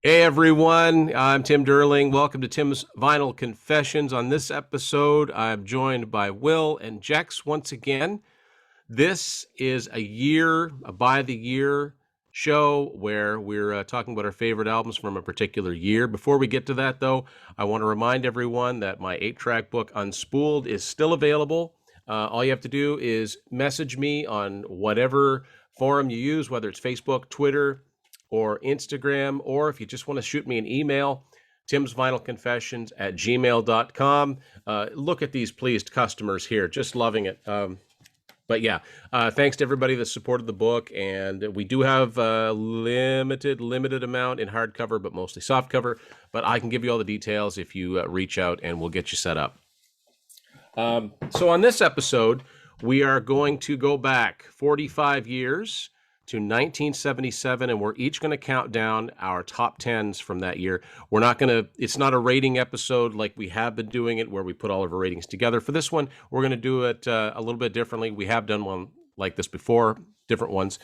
Hey everyone, I'm Tim Derling. Welcome to Tim's Vinyl Confessions. On this episode, I'm joined by Will and Jex once again. This is a by the year show where we're talking about our favorite albums from a particular year. Before we get to that, though, I want to remind everyone that my 8-track book, Unspooled, is still available. All you have to do is message me on whatever forum you use, whether it's Facebook, Twitter, or Instagram, or if you just want to shoot me an email, timsvinylconfessions at gmail.com. Look at these pleased customers here, just loving it. But yeah, thanks to everybody that supported the book, and we do have a limited amount in hardcover, but mostly softcover. But I can give you all the details if you reach out, and we'll get you set up. So on this episode, we are going to go back 45 years to 1977, and we're each going to count down our top 10s from that year. We're not going to, it's not a rating episode like we have been doing it, where we put all of our ratings together. For this one, we're going to do it a little bit differently. We have done one like this before, different ones.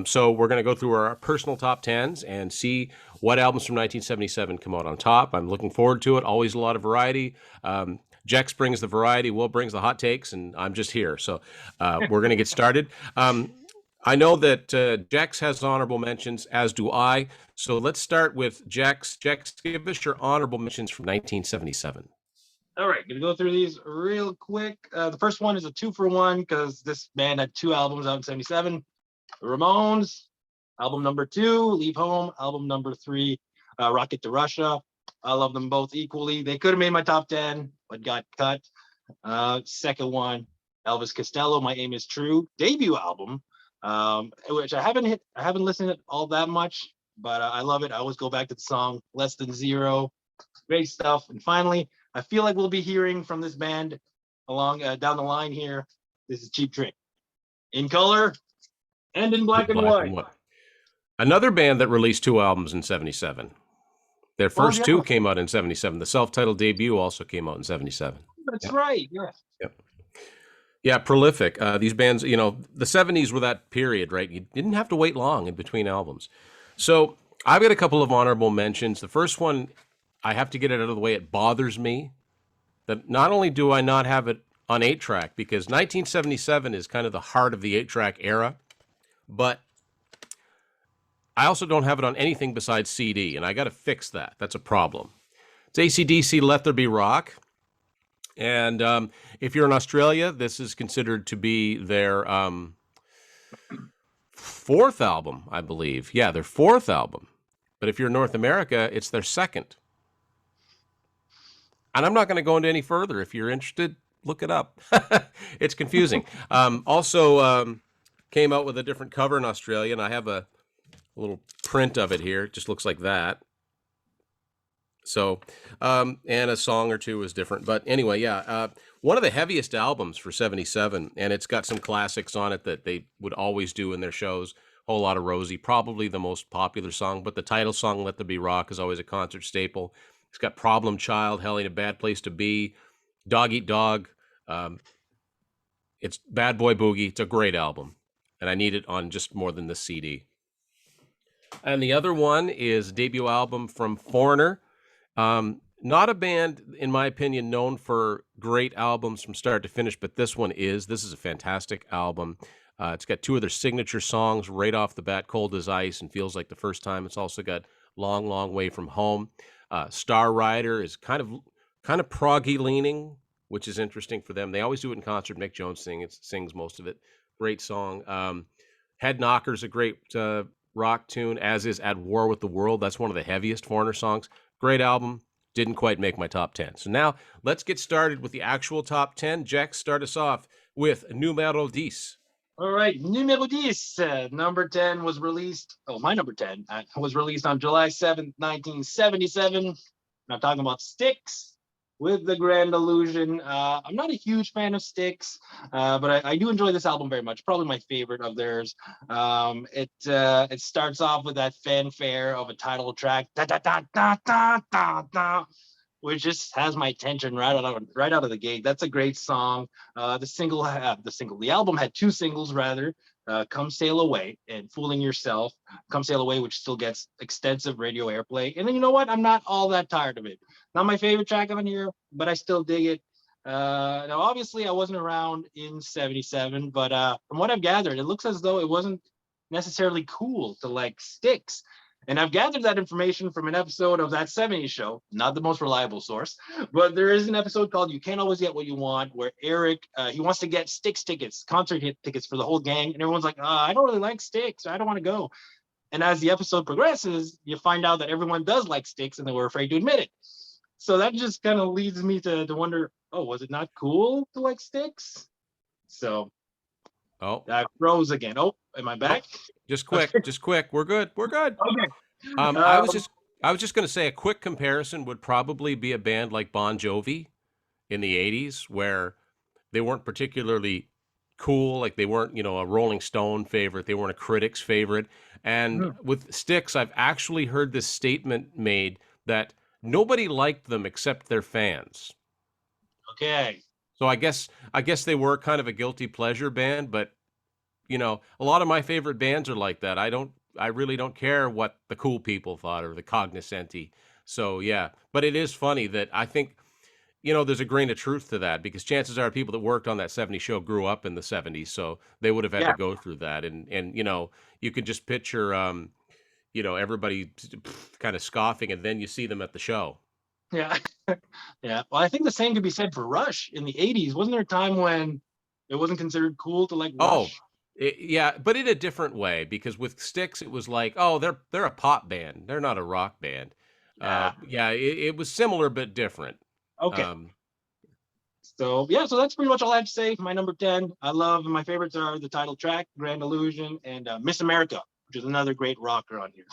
So we're going to go through our personal top 10s and see what albums from 1977 come out on top. I'm looking forward to it. Always a lot of variety. Jex brings the variety, Will brings the hot takes, and I'm just here. So we're going to get started. I know that Jex has honorable mentions, as do I. So let's start with Jex. Jex, give us your honorable mentions from 1977. All right, gonna go through these real quick. The first one is a 2-for-1 because this band had 2 albums out in '77. Ramones, album number 2, Leave Home, album number 3, Rocket to Russia. I love them both equally. They could have made my top 10, but got cut. Second one, Elvis Costello, My Aim Is True, debut album, which I haven't listened to all that much, but I love it. I always go back to the song Less Than Zero. Great stuff. And finally, I feel like we'll be hearing from this band along down the line here. This is Cheap Trick, in color and in black and white. Another band that released 2 albums in '77. Their first 2 came out in '77. The self-titled debut also came out in '77. That's right. Yeah. Yep. Yeah, prolific. These bands, the '70s were that period, right? You didn't have to wait long in between albums. So I've got a couple of honorable mentions. The first one, I have to get it out of the way. It bothers me that not only do I not have it on 8-track, because 1977 is kind of the heart of the 8-track era, but I also don't have it on anything besides CD, and I got to fix that. That's a problem. It's AC/DC, Let There Be Rock. And if you're in Australia, this is considered to be their 4th album, I believe. Yeah, their 4th album. But if you're in North America, it's their 2nd. And I'm not going to go into any further. If you're interested, look it up. It's confusing. Also came out with a different cover in Australia, and I have a little print of it here. It just looks like that. So, and a song or two is different. But anyway, yeah, one of the heaviest albums for '77, and it's got some classics on it that they would always do in their shows. Whole Lot of Rosie, probably the most popular song, but the title song, Let There Be Rock, is always a concert staple. It's got Problem Child, Hell Ain't a Bad Place to Be, Dog Eat Dog. It's Bad Boy Boogie. It's a great album, and I need it on just more than this CD. And the other one is debut album from Foreigner. Not a band, in my opinion, known for great albums from start to finish, but this one is. This is a fantastic album. It's got 2 of their signature songs right off the bat, Cold as Ice and Feels Like the First Time. It's also got Long, Long Way from Home. Star Rider is kind of proggy leaning, which is interesting for them. They always do it in concert. Mick Jones sings most of it. Great song. Head Knocker's a great rock tune, as is At War with the World. That's one of the heaviest Foreigner songs. Great album. Didn't quite make my top 10. So now let's get started with the actual top 10. Jex, start us off with Numero 10. All right, Numero 10, number 10 was released. Oh, my number 10 was released on July 7th, 1977. And I'm talking about Styx with The Grand Illusion. I'm not a huge fan of Styx, but I do enjoy this album very much. Probably my favorite of theirs. It starts off with that fanfare of a title track, da da da da da da da, which just has my attention right out of the gate. That's a great song. The album had 2 singles rather. Come Sail Away and Fooling Yourself. Come Sail Away, which still gets extensive radio airplay. And then you know what? I'm not all that tired of it. Not my favorite track on here, but I still dig it. Now, obviously, I wasn't around in 77, but from what I've gathered, it looks as though it wasn't necessarily cool to like Styx. And I've gathered that information from an episode of that 70s show, not the most reliable source, but there is an episode called You Can't Always Get What You Want, where Eric, he wants to get Styx tickets, concert hit tickets for the whole gang. And everyone's like, I don't really like Styx. I don't want to go. And as the episode progresses, you find out that everyone does like Styx and they were afraid to admit it. So that just kind of leads me to wonder, was it not cool to like Styx? So I froze again. Oh, am I back? Just quick. We're good. Okay. I was just going to say a quick comparison would probably be a band like Bon Jovi in the 80s, where they weren't particularly cool. Like they weren't, a Rolling Stone favorite. They weren't a critic's favorite. And with Styx, I've actually heard this statement made that nobody liked them except their fans. Okay. So I guess they were kind of a guilty pleasure band, but a lot of my favorite bands are like that. I really don't care what the cool people thought or the cognoscenti. So yeah, but it is funny that I think, there's a grain of truth to that, because chances are people that worked on that 70s show grew up in the 70s, so they would have had to go through that. And you could just picture, everybody kind of scoffing, and then you see them at the show. Yeah. Yeah. Well, I think the same could be said for Rush in the 80s. Wasn't there a time when it wasn't considered cool to like Rush? Yeah, but in a different way, because with Styx, it was like, they're a pop band. They're not a rock band. It was similar but different. Okay. So that's pretty much all I have to say for my number 10. My favorites are the title track, Grand Illusion, and Miss America, which is another great rocker on here.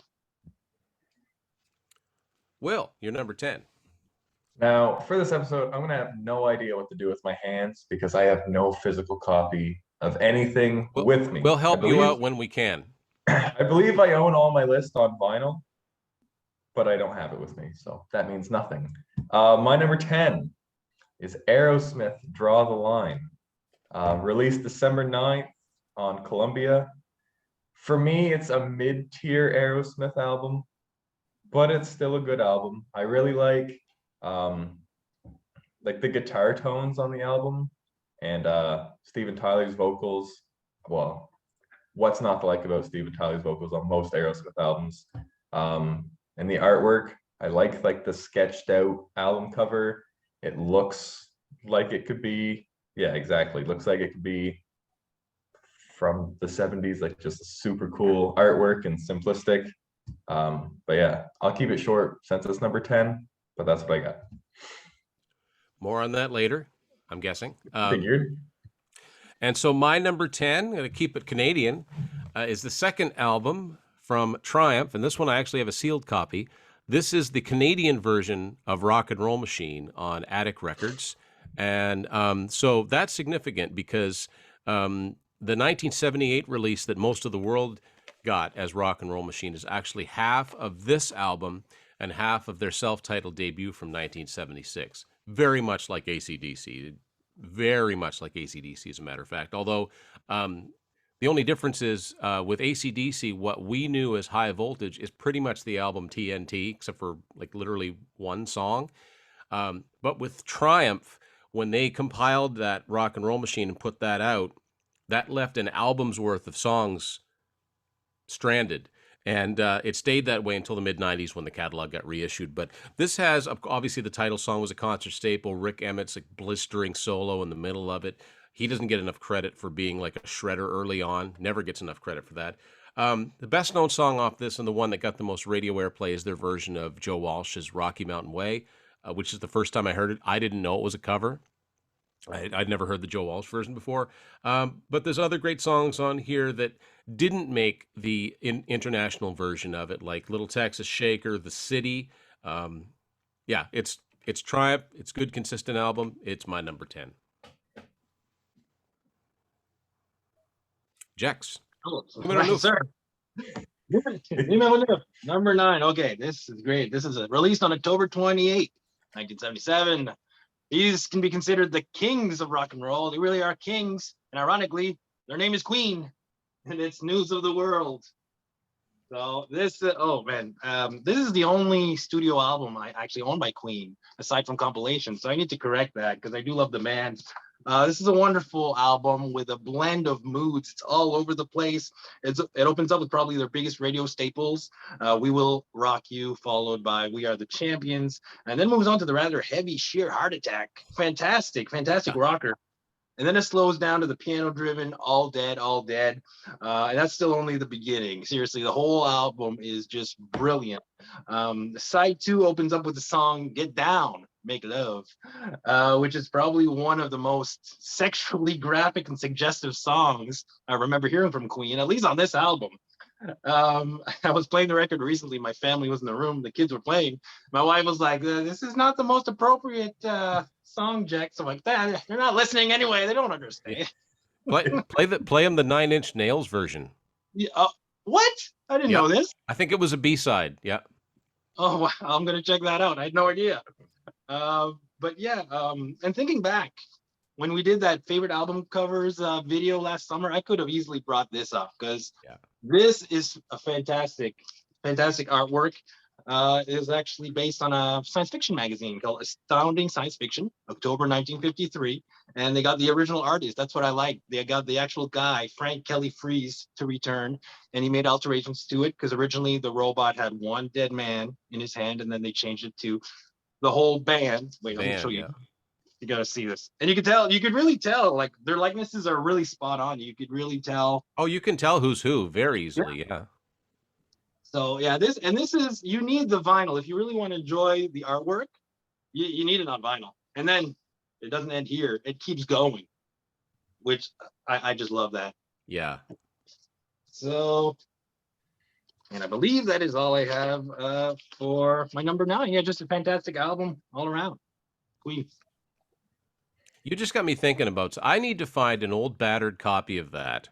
Will, you're number 10. Now, for this episode, I'm going to have no idea what to do with my hands because I have no physical copy of anything with me. We'll help you out when we can. I believe I own all my list on vinyl, but I don't have it with me, so that means nothing. My number 10 is Aerosmith, Draw the Line. Released December 9th on Columbia. For me, it's a mid-tier Aerosmith album, but it's still a good album. I really like the guitar tones on the album, and Steven Tyler's vocals. Well, what's not to like about Steven Tyler's vocals on most Aerosmith albums? And the artwork, I like the sketched out album cover. It looks like it could be, yeah, exactly. It looks like it could be from the 70s, like just a super cool artwork and simplistic. But yeah, I'll keep it short since it's number 10, but that's what I got. More on that later, I'm guessing. Figured. And so my number 10, I'm going to keep it Canadian, is the second album from Triumph. And this one I actually have a sealed copy. This is the Canadian version of Rock and Roll Machine on Attic Records. And so that's significant because the 1978 release that most of the world got as Rock and Roll Machine is actually half of this album and half of their self-titled debut from 1976. Very much like AC/DC. Very much like AC/DC, as a matter of fact. Although the only difference is with AC/DC, what we knew as High Voltage is pretty much the album TNT, except for like literally one song. But with Triumph, when they compiled that Rock and Roll Machine and put that out, that left an album's worth of songs stranded. And it stayed that way until the mid-90s when the catalog got reissued. But this has, obviously, the title song was a concert staple. Rick Emmett's like blistering solo in the middle of it. He doesn't get enough credit for being like a shredder early on. Never gets enough credit for that. The best-known song off this, and the one that got the most radio airplay, is their version of Joe Walsh's Rocky Mountain Way, which is the first time I heard it. I didn't know it was a cover. I'd never heard the Joe Walsh version before. But there's other great songs on here that didn't make the international version of it, like Little Texas Shaker, The City. It's Triumph. It's a good, consistent album. It's my number 10. Jax. Oh, sir. Number 9. Okay, this is great. This is released on October 28th, 1977. These can be considered the kings of rock and roll. They really are kings. And ironically, their name is Queen. and it's News of the World. So this, oh man, this is the only studio album I actually own by Queen, aside from compilations. So I need to correct that because I do love the man. This is a wonderful album with a blend of moods. It's all over the place. It opens up with probably their biggest radio staples, "We Will Rock You," followed by "We Are the Champions," and then moves on to the rather heavy "Sheer Heart Attack." Fantastic, fantastic rocker. And then it slows down to the piano driven "All Dead, All Dead." And that's still only the beginning. Seriously, the whole album is just brilliant. Side two opens up with the song "Get Down, Make Love," which is probably one of the most sexually graphic and suggestive songs I remember hearing from Queen, at least on this album. I was playing the record recently. My family was in the room. The kids were playing. My wife was like, "This is not the most appropriate song, Jack." So I'm like, "That you're not listening anyway. They don't understand." Play them the Nine Inch Nails version. Yeah, what? I didn't Yep. know this. I think it was a B-side. Yeah. Oh, wow. I'm gonna check that out. I had no idea. But yeah, and thinking back, when we did that favorite album covers video last summer, I could have easily brought this up because Yeah. this is a fantastic, fantastic artwork. It is actually based on a science fiction magazine called Astounding Science Fiction, October 1953. And they got the original artist. That's what I like. They got the actual guy, Frank Kelly Freeze, to return, and he made alterations to it because originally the robot had one dead man in his hand, and then they changed it to the whole band. Wait, let me show you. Yeah. You gotta see this, and you could really tell, like their likenesses are really spot on. You could really tell. Oh, you can tell who's who very easily. Yeah. So yeah, this is, you need the vinyl if you really want to enjoy the artwork. You need it on vinyl, and then it doesn't end here; it keeps going, which I just love that. Yeah. So, and I believe that is all I have for my number 9. Yeah, just a fantastic album all around. Queen. You just got me thinking about. I need to find an old battered copy of that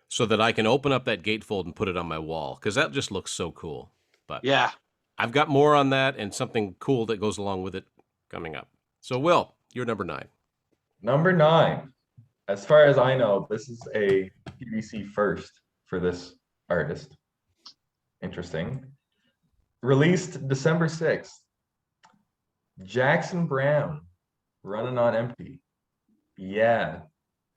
so that I can open up that gatefold and put it on my wall because that just looks so cool. But Yeah. I've got more on that and something cool that goes along with it coming up. So, Will, you're number 9. Number 9. As far as I know, this is a PVC first for this artist. Interesting. Released December 6th. Jackson Browne, Running on Empty. Yeah.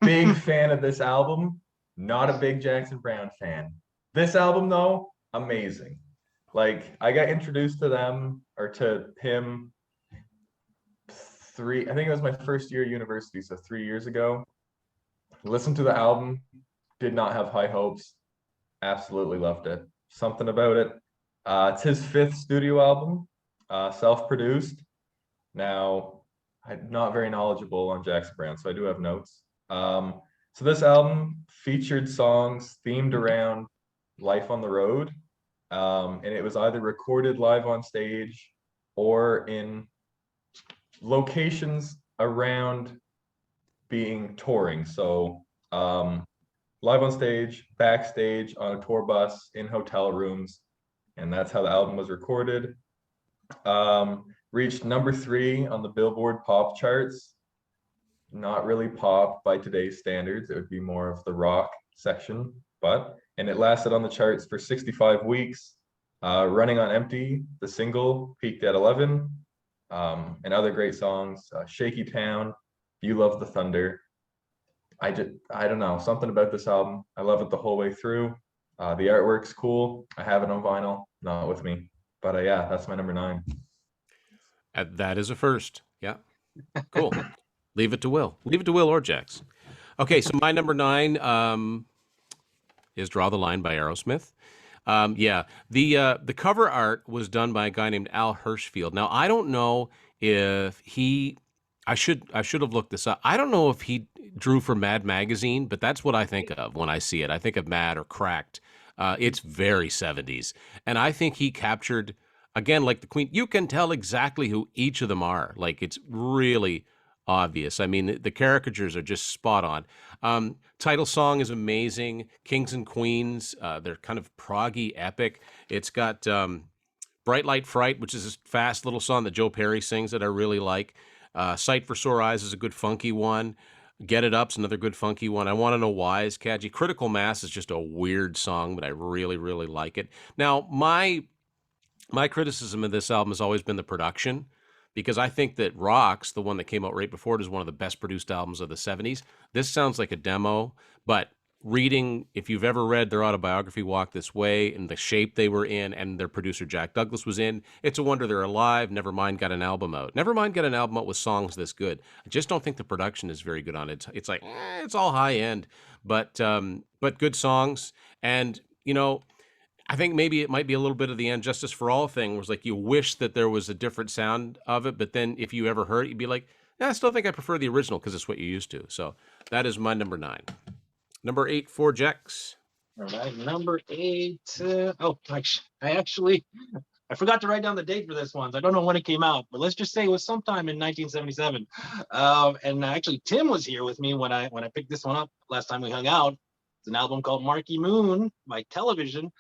Big fan of this album. Not a big Jackson Browne fan. This album, though, amazing. Like, I got introduced to them, or to him, I think it was my first year at university, so 3 years ago. Listened to the album, did not have high hopes. Absolutely loved it. Something about it. It's his 5th studio album, self-produced. Now, I'm not very knowledgeable on Jackson Browne, so I do have notes. So this album featured songs themed around life on the road, and it was either recorded live on stage or in locations around being touring. So live on stage, backstage, on a tour bus, in hotel rooms, and that's how the album was recorded. Reached number 3 on the Billboard pop charts. Not really pop by today's standards. It would be more of the rock section, and it lasted on the charts for 65 weeks. Running on Empty, the single, peaked at 11. And other great songs, Shaky Town, You Love the Thunder. I don't know, something about this album. I love it the whole way through. The artwork's cool. I have it on vinyl, not with me. But yeah, that's my number 9. That is a first. Yeah. Cool. Leave it to Will. Leave it to Will or Jax. Okay, so my number 9 is Draw the Line by Aerosmith. Yeah, the cover art was done by a guy named Al Hirschfield. Now, I don't know if I should have looked this up. I don't know if he drew for Mad Magazine, but that's what I think of when I see it. I think of Mad or Cracked. It's very 70s. And I think he captured, again, like the Queen, you can tell exactly who each of them are. Like, it's really obvious. I mean, the caricatures are just spot on. Title song is amazing. Kings and Queens, they're kind of proggy epic. It's got Bright Light Fright, which is a fast little song that Joe Perry sings that I really like. Sight for Sore Eyes is a good funky one. Get It Up's another good funky one. I Want to Know Why is catchy. Critical Mass is just a weird song, but I really, really like it. Now, my criticism of this album has always been the production, because I think that Rocks, the one that came out right before it, is one of the best produced albums of the 70s. This sounds like a demo, but reading, if you've ever read their autobiography, Walk This Way, and the shape they were in, and their producer Jack Douglas was in, it's a wonder they're alive. Nevermind got an album out. Nevermind got an album out with songs this good. I just don't think the production is very good on it. It's like, it's all high end, but good songs. And, you know, I think maybe it might be a little bit of the And Justice for All thing, was like you wish that there was a different sound of it, but then if you ever heard it, you'd be like, yeah, I still think I prefer the original because it's what you're used to. So that is my number 9. Number 8 for Jex. All right, number 8. I forgot to write down the date for this one. So I don't know when it came out, but let's just say it was sometime in 1977. And actually, Tim was here with me when I picked this one up last time we hung out. It's an album called Marquee Moon by Television.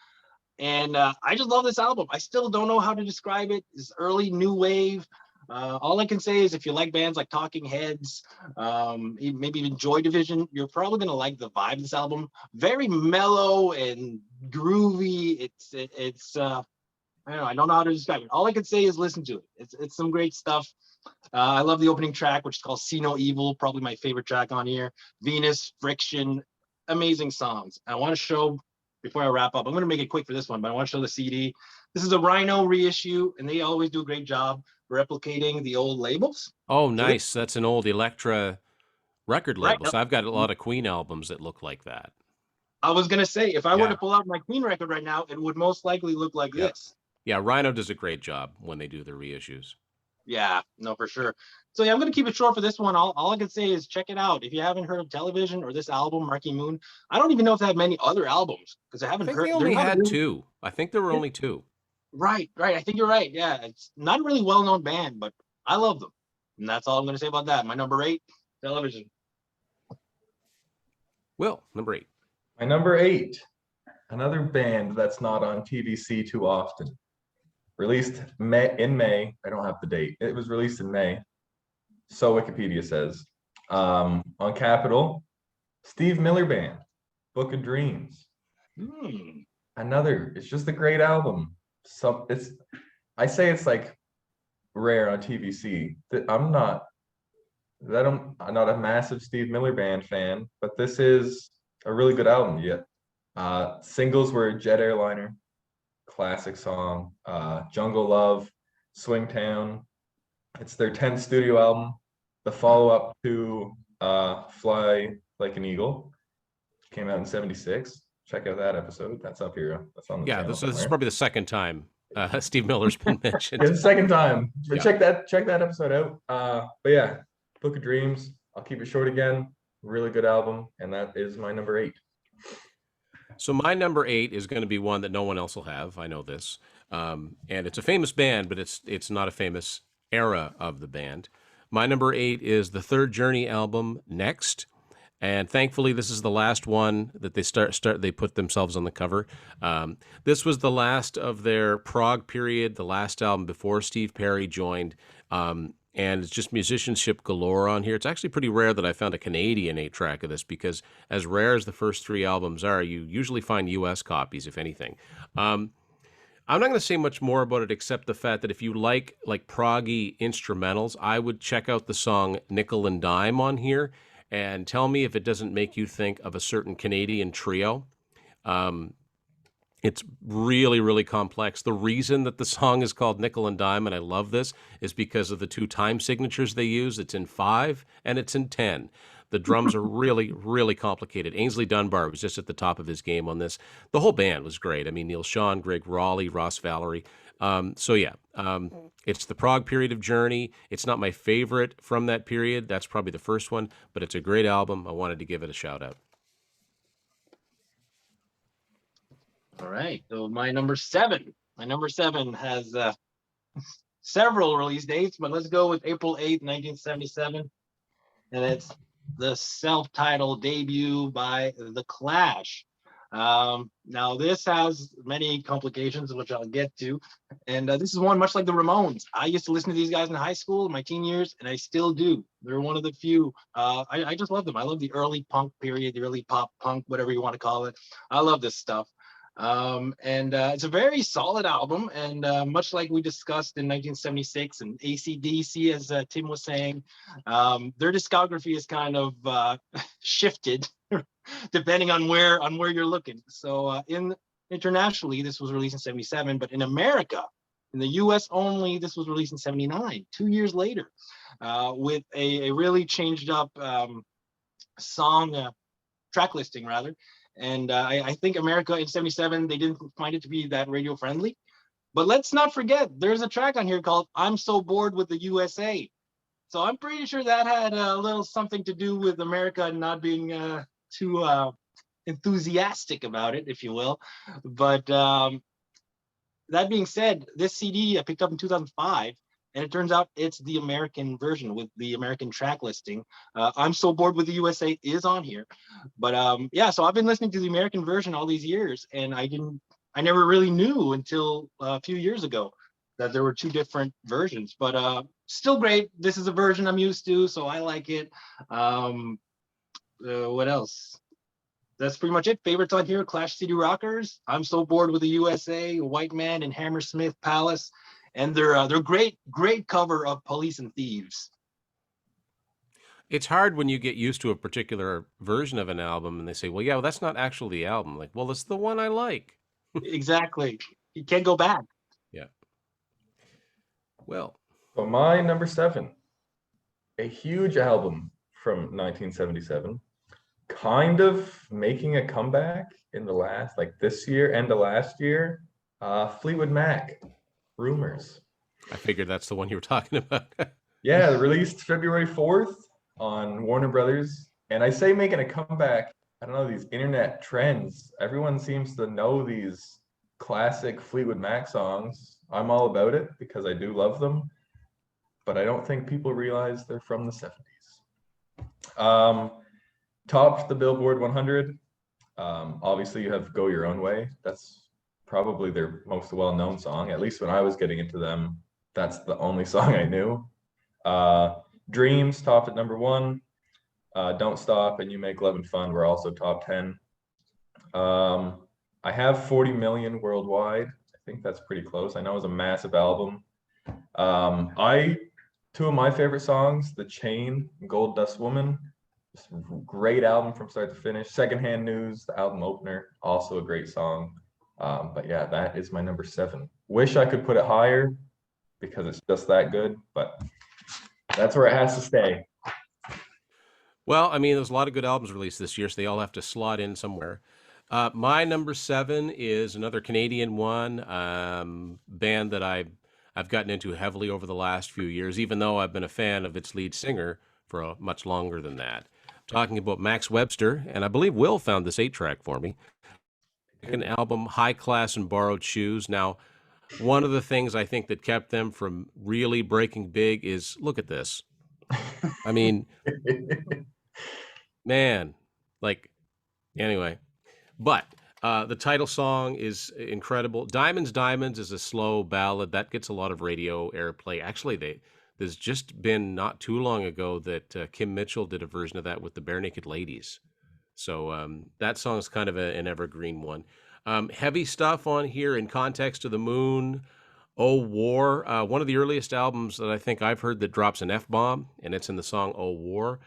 And I just love this album. I still don't know how to describe it. It's early new wave. All I can say is if you like bands like Talking Heads, maybe even Joy Division, you're probably going to like the vibe of this album. Very mellow and groovy. I don't know how to describe it. All I can say is listen to it. It's some great stuff. I love the opening track, which is called See No Evil, probably my favorite track on here. Venus, Friction, amazing songs. I want to show, before I wrap up, I'm going to make it quick for this one, but I want to show the CD. This is a Rhino reissue, and they always do a great job replicating the old labels. Oh, nice. That's an old Elektra record label. Right. So I've got a lot of Queen albums that look like that. I was going to say, if I were to pull out my Queen record right now, it would most likely look like this. Yeah, Rhino does a great job when they do their reissues. Yeah, no, for sure. So yeah, I'm going to keep it short for this one. All I can say is check it out. If you haven't heard of Television or this album, Marquee Moon, I don't even know if they have many other albums because I haven't heard. They only had 2. I think there were only 2. Right. I think you're right. Yeah, it's not a really well-known band, but I love them. And that's all I'm going to say about that. My number 8, Television. Will, number 8. My number 8, another band that's not on TVC too often. Released in May. I don't have the date. It was released in May. So Wikipedia says. On Capitol, Steve Miller Band, Book of Dreams. It's just a great album. I say it's like rare on TVC. I'm not a massive Steve Miller Band fan, but this is a really good album. Yeah. Singles were Jet Airliner, classic song, Jungle Love, Swingtown. It's their 10th studio album, the follow-up to Fly Like an Eagle. Came out in 76. Check out that episode. That's up here. That's on the channel. This is probably the second time Steve Miller's been mentioned. It's the second time. But check that episode out. But yeah, Book of Dreams. I'll keep it short again. Really good album, and that is my number 8. So my number 8 is going to be one that no one else will have. I know this, and it's a famous band, but it's not a famous era of the band. My number 8 is the Third Journey album, Next. And thankfully, this is the last one that they put themselves on the cover. This was the last of their prog period, the last album before Steve Perry joined. And it's just musicianship galore on here. It's actually pretty rare that I found a Canadian 8-track of this, because as rare as the first 3 albums are, you usually find U.S. copies, if anything. I'm not going to say much more about it except the fact that if you like proggy instrumentals, I would check out the song Nickel and Dime on here. And tell me if it doesn't make you think of a certain Canadian trio. It's really, really complex. The reason that the song is called Nickel and Dime, and I love this, is because of the 2 time signatures they use. It's in 5 and it's in 10. The drums are really, really complicated. Ainsley Dunbar was just at the top of his game on this. The whole band was great. I mean, Neil Sean, Greg Raleigh, Ross Valerie. It's the prog period of Journey. It's not my favorite from that period. That's probably the first one, but it's a great album. I wanted to give it a shout out. All right. So my number 7 has several release dates, but let's go with April 8th, 1977. And it's the self-titled debut by The Clash. Now this has many complications, which I'll get to. And this is one much like the Ramones. I used to listen to these guys in high school, in my teen years, and I still do. They're one of the few. I just love them. I love the early punk period, the early pop punk, whatever you want to call it. I love this stuff. And it's a very solid album. And much like we discussed in 1976 and AC/DC, as Tim was saying, their discography is kind of shifted depending on where you're looking. So internationally, this was released in 77, but in America, in the US only, this was released in 79, 2 years later, with a really changed up song track listing rather. And I think America in 77, they didn't find it to be that radio friendly. But let's not forget, there's a track on here called I'm So Bored with the USA. So I'm pretty sure that had a little something to do with America not being too enthusiastic about it, if you will. But that being said, this CD I picked up in 2005, and it turns out it's the American version with the American track listing. I'm So Bored with the USA is on here. But yeah, so I've been listening to the American version all these years, and I never really knew until a few years ago that there were two different versions. But still great. This is a version I'm used to, so I like it. What else? That's pretty much it. Favorites on here: Clash City Rockers, I'm So Bored with the USA, White Man, and Hammersmith Palace, and their great cover of Police and Thieves. It's hard when you get used to a particular version of an album and they say, well, yeah, well, that's not actually the album. Like, well, it's the one I like. Exactly. You can't go back. Yeah. Well. So my number 7, a huge album from 1977, kind of making a comeback in the last, like this year and the last year, Fleetwood Mac, Rumors. I figured that's the one you were talking about. Yeah, released February 4th on Warner Brothers. And I say making a comeback, I don't know, these internet trends. Everyone seems to know these classic Fleetwood Mac songs. I'm all about it because I do love them. But I don't think people realize they're from the 70s. Topped the Billboard 100. Obviously, you have Go Your Own Way. That's probably their most well-known song. At least when I was getting into them, that's the only song I knew. Dreams topped at number 1. Don't Stop and You Make Love and Fun were also top 10. I have 40 million worldwide. I think that's pretty close. I know it was a massive album. Two of my favorite songs, The Chain, Gold Dust Woman. Great album from start to finish. Secondhand News, the album opener, also a great song. But yeah, that is my number 7. Wish I could put it higher because it's just that good, but that's where it has to stay. Well, I mean, there's a lot of good albums released this year, so they all have to slot in somewhere. My number 7 is another Canadian one, band that I've gotten into heavily over the last few years, even though I've been a fan of its lead singer for much longer than that. I'm talking about Max Webster, and I believe Will found this 8-track for me. An album, High Class and Borrowed Shoes. Now, one of the things I think that kept them from really breaking big is, look at this. I mean, man, like, anyway. But the title song is incredible. Diamonds, Diamonds is a slow ballad that gets a lot of radio airplay. Actually, there's just been not too long ago that Kim Mitchell did a version of that with the Bare Naked Ladies. So that song is kind of an evergreen one. Heavy stuff on here, In Context of the Moon, Oh War, one of the earliest albums that I think I've heard that drops an F-bomb, and it's in the song Oh War.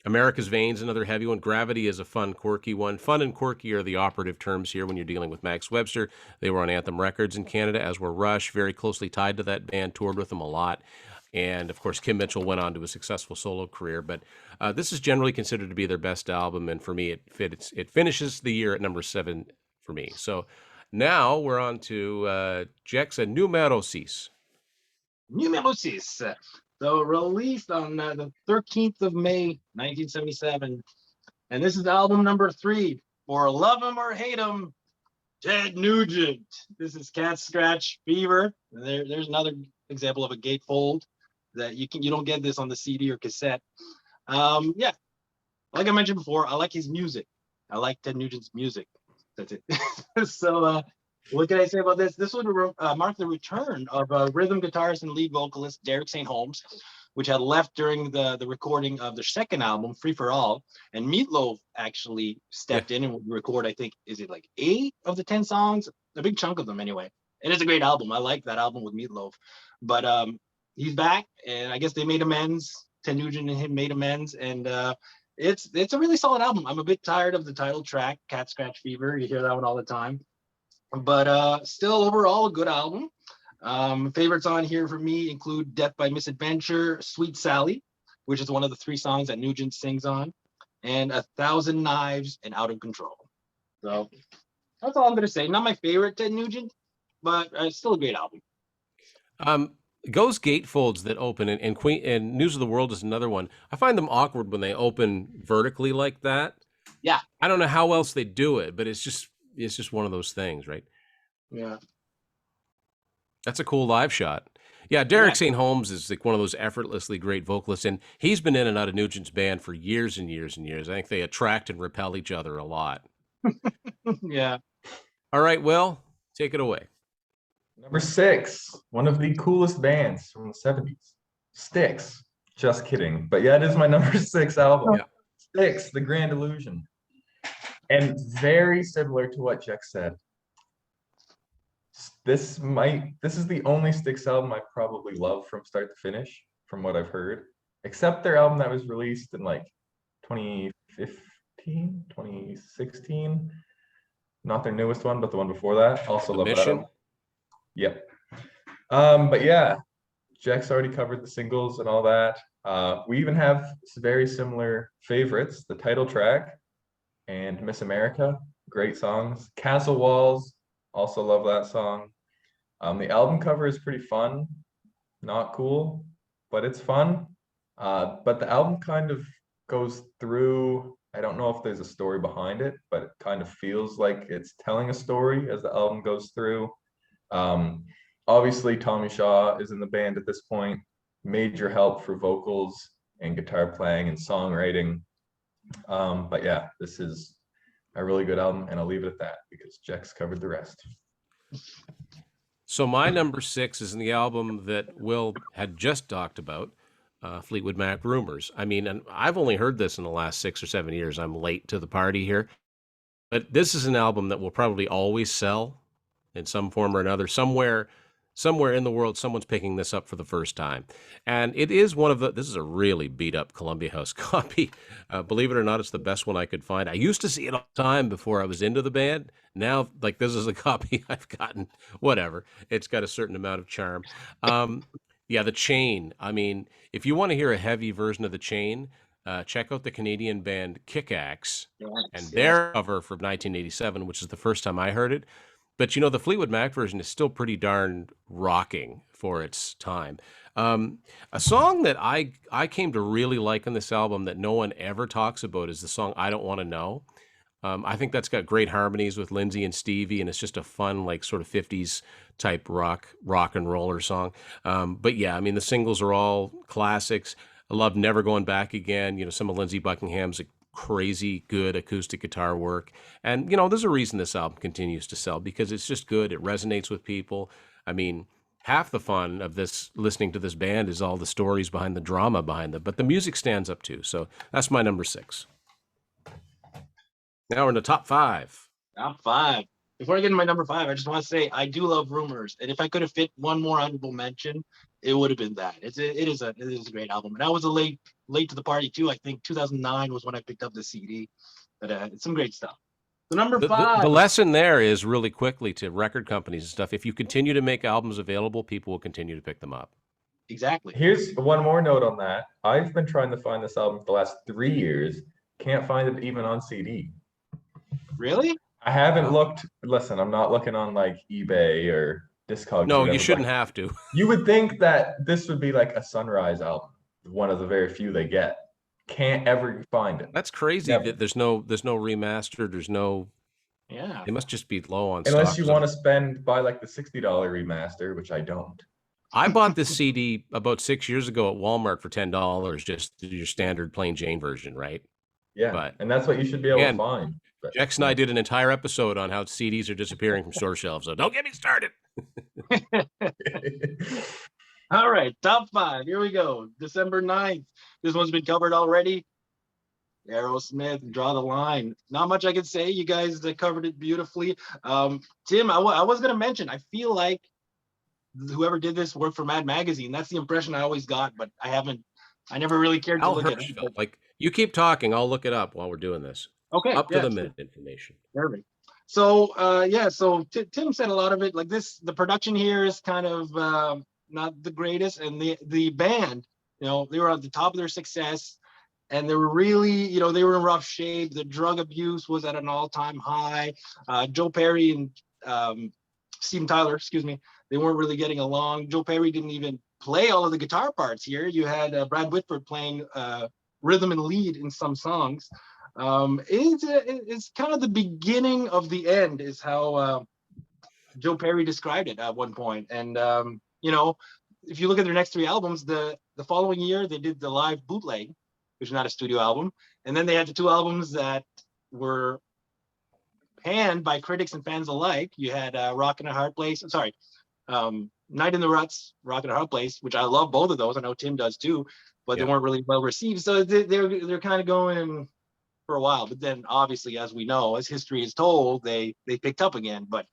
America's Veins, another heavy one. Gravity is a fun, quirky one. Fun and quirky are the operative terms here when you're dealing with Max Webster. They were on Anthem Records in Canada, as were Rush, very closely tied to that band, toured with them a lot. And, of course, Kim Mitchell went on to a successful solo career. But this is generally considered to be their best album, and for me, it finishes the year at number 7 for me. So now we're on to Jexa Numero 6. Numero 6. So released on the 13th of May, 1977. And this is album number 3 for Love 'Em or Hate 'Em, Ted Nugent. This is Cat Scratch Fever. There's another example of a gatefold that you don't get this on the CD or cassette. Yeah, like I mentioned before, I like his music. I like Ted Nugent's music. That's it. So what can I say about this? This would mark the return of rhythm guitarist and lead vocalist Derek St. Holmes, which had left during the recording of their second album, Free for All. And Meatloaf actually stepped in and would record, I think, is it like 8 of the 10 songs? A big chunk of them anyway. And it's a great album. I like that album with Meatloaf. But he's back, and I guess they made amends. Ted Nugent and him made amends, and it's a really solid album. I'm a bit tired of the title track, Cat Scratch Fever. You hear that one all the time. But still overall a good album. Favorites on here for me include Death by Misadventure, Sweet Sally, which is one of the 3 songs that Nugent sings on, and 1,000 Knives and Out of Control. So that's all I'm gonna say. Not my favorite Ted Nugent, but still a great album. Those gatefolds that open and Queen and News of the World is another one. I find them awkward when they open vertically like that. Yeah. I don't know how else they do it, but it's just one of those things, right? Yeah. That's a cool live shot. Yeah, Derek St. Holmes is like one of those effortlessly great vocalists, and he's been in and out of Nugent's band for years and years and years. I think they attract and repel each other a lot. Yeah. All right, Will, take it away. Number 6, one of the coolest bands from the 70s, Styx. Just kidding. But yeah, it is my number 6 album. Yeah. Styx, The Grand Illusion. And very similar to what Jack said. This is the only Styx album I probably love from start to finish, from what I've heard. Except their album that was released in like 2015, 2016. Not their newest one, but the one before that. Also love that album. Yep. But yeah, Jack's already covered the singles and all that. We even have very similar favorites, the title track and Miss America, great songs. Castle Walls, also love that song. The album cover is pretty fun, not cool, but it's fun. But the album kind of goes through, I don't know if there's a story behind it, but it kind of feels like it's telling a story as the album goes through. Obviously Tommy Shaw is in the band at this point, major help for vocals and guitar playing and songwriting. But yeah, this is a really good album, and I'll leave it at that because Jack's covered the rest. So my number 6 is in the album that Will had just talked about, Fleetwood Mac, Rumors. I mean, and I've only heard this in the last 6 or 7 years. I'm late to the party here. But this is an album that will probably always sell in some form or another. Somewhere in the world, someone's picking this up for the first time. And it is this is a really beat up Columbia House copy. Believe it or not, it's the best one I could find. I used to see it all the time before I was into the band. Now, like, this is a copy I've gotten, whatever. It's got a certain amount of charm. Yeah, The Chain. I mean, if you want to hear a heavy version of The Chain, check out the Canadian band Kick-Axe and their cover from 1987, which is the first time I heard it. But, you know, the Fleetwood Mac version is still pretty darn rocking for its time. A song that I came to really like on this album that no one ever talks about is the song I Don't Want to Know. I think that's got great harmonies with Lindsay and Stevie, and it's just a fun, like, sort of 50s type rock and roller song. But yeah, I mean, the singles are all classics. I love Never Going Back Again. You know, some of Lindsey Buckingham's crazy good acoustic guitar work. And, you know, there's a reason this album continues to sell, because it's just good. It resonates with people. I mean, half the fun of this, listening to this band, is all the stories behind the drama behind them, but the music stands up too. So that's my number 6. Now we're in the top 5. Top 5. Before I get into my number 5, I just want to say I do love Rumors, and if I could have fit one more honorable mention, it would have been that. It is a great album, and I was late to the party too. I think 2009 was when I picked up the CD, but it's some great stuff. So number 5. The lesson there is, really quickly, to record companies and stuff, if you continue to make albums available, people will continue to pick them up. Exactly. Here's one more note on that. I've been trying to find this album for the last 3 years. Can't find it even on CD. Really? I haven't looked. Listen, I'm not looking on like eBay or Discogs. No, you shouldn't have to. You would think that this would be like a Sunrise album, one of the very few they get. Can't ever find it. That's crazy. Never. That there's no remastered. There's no. Yeah. They must just be low on Unless stock. you want to buy like the $60 remaster, which I don't. I bought this CD about 6 years ago at Walmart for $10, just your standard plain Jane version, right? Yeah, But, and that's what you should be able to find. Jax and I did an entire episode on how CDs are disappearing from store shelves, so don't get me started. All right, top 5. Here we go. December 9th. This one's been covered already. Aerosmith, Draw the Line. Not much I can say. You guys covered it beautifully. Tim, I was going to mention, I feel like whoever did this worked for Mad Magazine. That's the impression I always got, but I never really cared to Al look at it. Hirschfeld. Like, you keep talking, I'll look it up while we're doing this. Okay. Up to the minute information. Perfect. So so Tim said a lot of it. Like the production here is kind of not the greatest, and the band, they were at the top of their success, and they were really, they were in rough shape. The drug abuse was at an all-time high. Joe Perry and Steven Tyler, they weren't really getting along. Joe Perry didn't even play all of the guitar parts here. You had Brad Whitford playing rhythm and lead in some songs. It's kind of the beginning of the end, is how Joe Perry described it at one point. And if you look at their next 3 albums, the following year they did the live bootleg, which is not a studio album, and then they had the 2 albums that were panned by critics and fans alike. You had Night in the Ruts, Rock in a Hard Place, which I love both of those. I know Tim does too, but they weren't really well received. So they're kind of going for a while, but then obviously, as we know, as history is told, they picked up again. But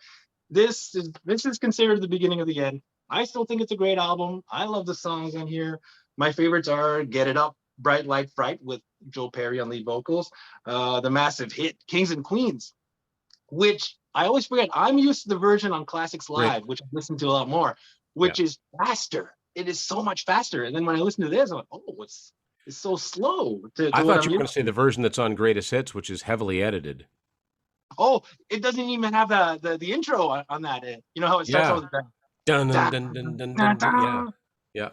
this is considered the beginning of the end. I still think it's a great album. I love the songs on here. My favorites are Get It Up, Bright Light Fright with Joe Perry on lead vocals, the massive hit Kings and Queens, which I always forget. I'm used to the version on Classics Live, which I've listened to a lot more, which is faster. It is so much faster. And then when I listen to this, I'm like, oh, it's so slow. I thought you were going to say the version that's on Greatest Hits, which is heavily edited. Oh, it doesn't even have the intro on that. You know how it starts out with the dun, dun, dun, dun, dun, dun, dun. Yeah.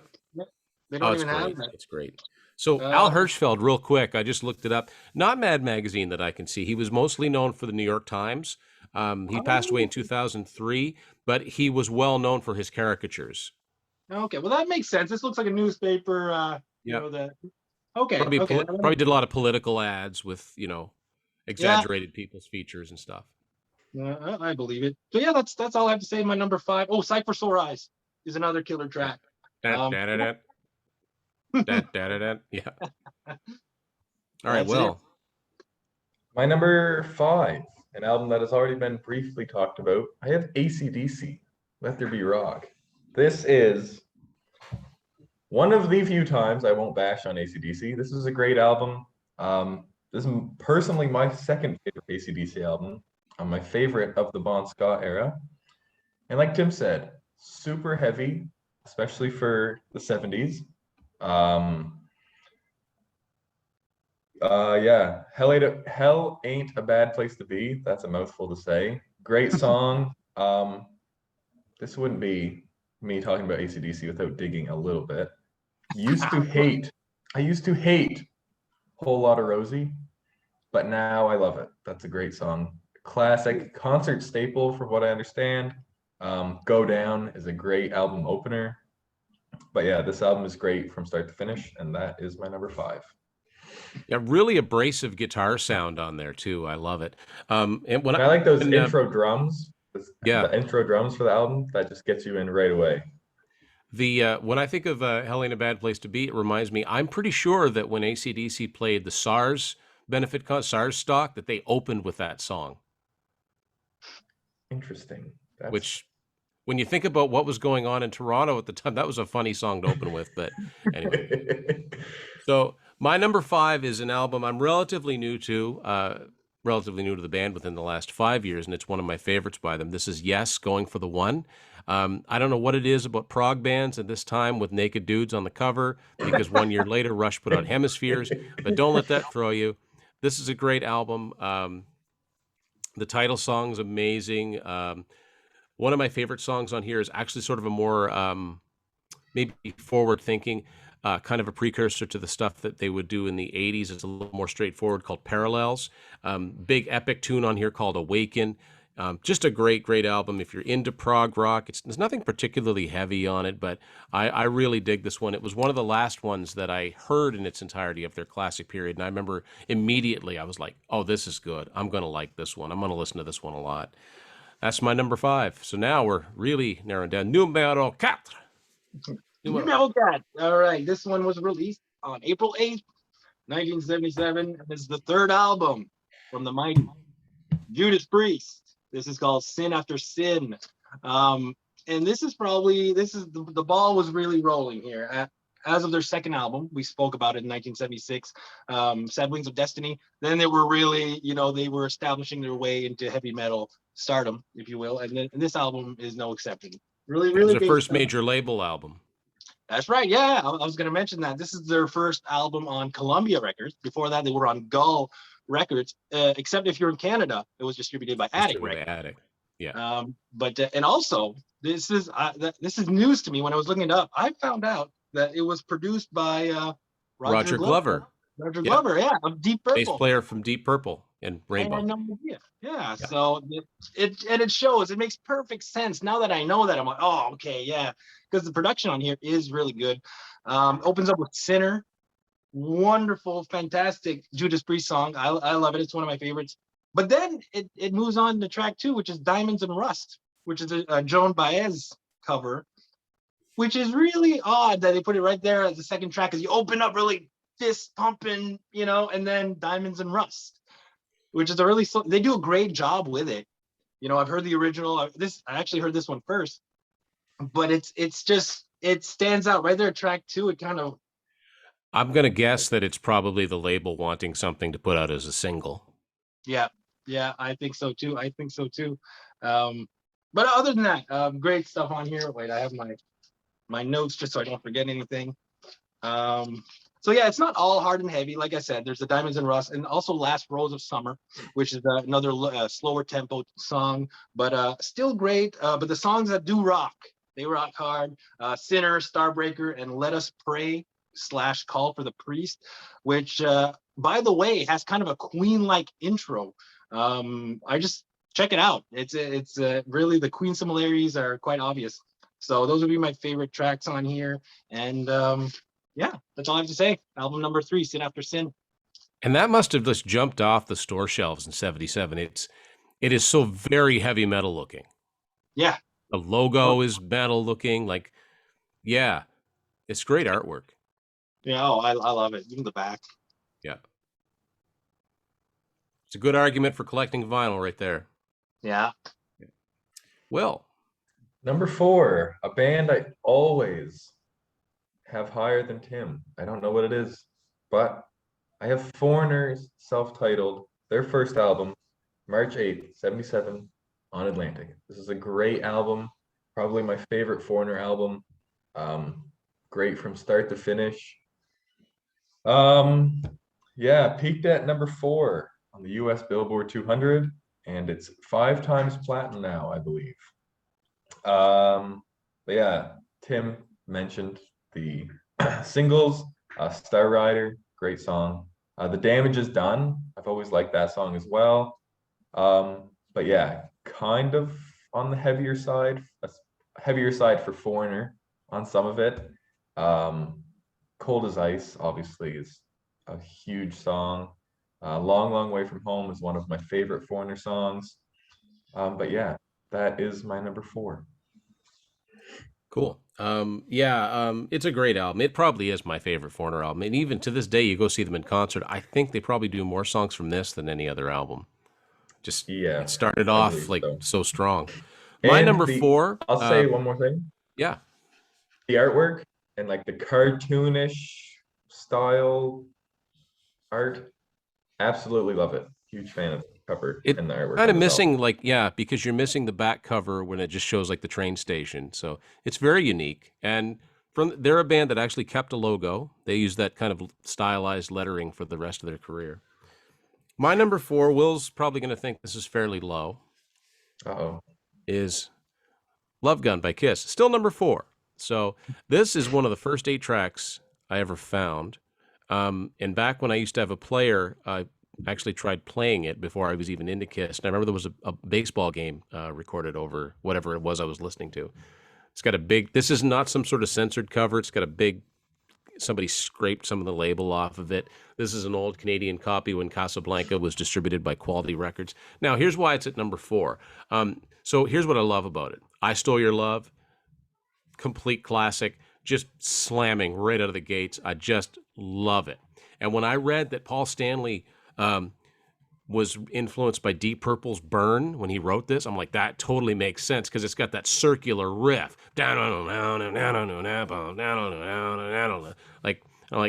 They don't even have that. It's great. So Al Hirschfeld, real quick, I just looked it up. Not Mad Magazine that I can see. He was mostly known for the New York Times. He passed away in 2003, but he was well known for his caricatures. Okay, well that makes sense. This looks like a newspaper. Probably did a lot of political ads with exaggerated people's features and stuff. Yeah, I believe it. So yeah, that's all I have to say. My number 5. Oh, Sight for Sore Eyes is another killer track. Yeah. All right, Will. My number 5, an album that has already been briefly talked about. I have AC/DC, Let There Be Rock. This is one of the few times I won't bash on AC/DC. This is a great album. This is personally my second favorite AC/DC album. My favorite of the Bon Scott era. And like Tim said, super heavy, especially for the 70s. Hell Ain't a Bad Place to Be. That's a mouthful to say. Great song. This wouldn't be me talking about AC/DC without digging a little bit. I used to hate Whole Lotta Rosie, but now I love it. That's a great song. Classic concert staple from what I understand. Go Down is a great album opener. But yeah, this album is great from start to finish, and that is my number 5. Yeah, really abrasive guitar sound on there too. I love it. And I like those intro drums. The intro drums for the album, that just gets you in right away. When I think of Hell Ain't a Bad Place to Be, it reminds me, I'm pretty sure that when AC/DC played the SARS SARS stock, that they opened with that song. Interesting. Which, when you think about what was going on in Toronto at the time, that was a funny song to open with. But anyway. So my number 5 is an album I'm relatively new to the band within the last 5 years, and it's one of my favorites by them. This is Yes, Going for the One. I don't know what it is about prog bands at this time with naked dudes on the cover, because 1 year later Rush put out Hemispheres, but don't let that throw you. This is a great album. The title song's amazing. One of my favorite songs on here is actually sort of a more maybe forward-thinking, kind of a precursor to the stuff that they would do in the 80s. It's a little more straightforward, called Parallels. Big epic tune on here called Awaken. Just a great, great album. If you're into prog rock, there's nothing particularly heavy on it, but I really dig this one. It was one of the last ones that I heard in its entirety of their classic period. And I remember immediately I was like, oh, this is good. I'm going to like this one. I'm going to listen to this one a lot. That's my number 5. So now we're really narrowing down. Numero 4. Numero 4. All right. This one was released on April 8th, 1977. This is the third album from the mighty Judas Priest. This is called Sin After Sin. And this is the ball was really rolling here. As of their second album, we spoke about it in 1976, Sad Wings of Destiny. Then they were really, they were establishing their way into heavy metal stardom, if you will. And this album is no exception. Really, really. It was their first major label album. That's right. Yeah, I was going to mention that. This is their first album on Columbia Records. Before that, they were on Gull Records, except if you're in Canada, it was distributed by Attic Records. Attic. Yeah. And also this is news to me. When I was looking it up, I found out that it was produced by Roger Glover. Roger Glover, yeah, of Deep Purple. Bass player from Deep Purple and Rainbow. Yeah. So it shows. It makes perfect sense now that I know that. I'm like, oh, okay, yeah, because the production on here is really good. Opens up with Sinner. Wonderful, fantastic Judas Priest song. I love it. It's one of my favorites. But then it moves on to track 2, which is Diamonds and Rust, which is a Joan Baez cover, which is really odd that they put it right there as the second track, because you open up really fist pumping, and then Diamonds and Rust, which is they do a great job with it. I've heard the original. I actually heard this one first, but it stands out right there. Track 2, it kind of. I'm going to guess that it's probably the label wanting something to put out as a single. Yeah, I think so too. But other than that, great stuff on here. Wait, I have my notes just so I don't forget anything. So yeah, it's not all hard and heavy. Like I said, there's the Diamonds and Rust, and also Last Rose of Summer, which is another slower tempo song, but still great. But the songs that do rock, they rock hard. Sinner, Starbreaker, and Let Us Pray / Call for the Priest, which by the way has kind of a Queen-like intro. I just check it out. It's really, the Queen similarities are quite obvious. So those would be my favorite tracks on here. And yeah, that's all I have to say. Album number 3, Sin After Sin. And that must have just jumped off the store shelves in 77. It is so very heavy metal looking. Yeah. The logo is metal looking. Yeah, it's great artwork. Yeah, I love it. Even the back. Yeah. It's a good argument for collecting vinyl right there. Yeah. Will. Number 4, a band I always have higher than Tim. I don't know what it is, but I have Foreigner's self-titled, their first album, March 8th, 77, on Atlantic. This is a great album, probably my favorite Foreigner album. Great from start to finish. Yeah, peaked at number 4 on the US Billboard 200, and it's 5 times platinum now, I believe. But yeah, Tim mentioned the singles, Star Rider, great song. The Damage Is Done, I've always liked that song as well. But yeah, kind of on the heavier side for Foreigner on some of it. Cold as Ice obviously is a huge song. Long, Long Way From Home is one of my favorite Foreigner songs. But yeah, that is my number 4. Cool. It's a great album. It probably is my favorite Foreigner album. And even to this day, you go see them in concert, I think they probably do more songs from this than any other album. It started off so strong. My number 4. I'll say one more thing. Yeah. The artwork and the cartoonish style art, absolutely love it. Huge fan of the cover and the artwork. Kind of missing because you're missing the back cover when it just shows the train station. So it's very unique. And they're a band that actually kept a logo. They use that kind of stylized lettering for the rest of their career. My number 4, Will's probably going to think this is fairly low. Is Love Gun by Kiss. Still number 4. So this is one of the first 8 tracks I ever found. And back when I used to have a player, I actually tried playing it before I was even into Kiss. And I remember there was a baseball game recorded over whatever it was I was listening to. It's got a big, this is not some sort of censored cover. It's got a big, somebody scraped some of the label off of it. This is an old Canadian copy when Casablanca was distributed by Quality Records. Now, here's why it's at number 4. So here's what I love about it. I Stole Your Love, complete classic, just slamming right out of the gates. I just love it. And when I read that Paul Stanley was influenced by Deep Purple's Burn when he wrote this, I'm like, that totally makes sense because it's got that circular riff. Like,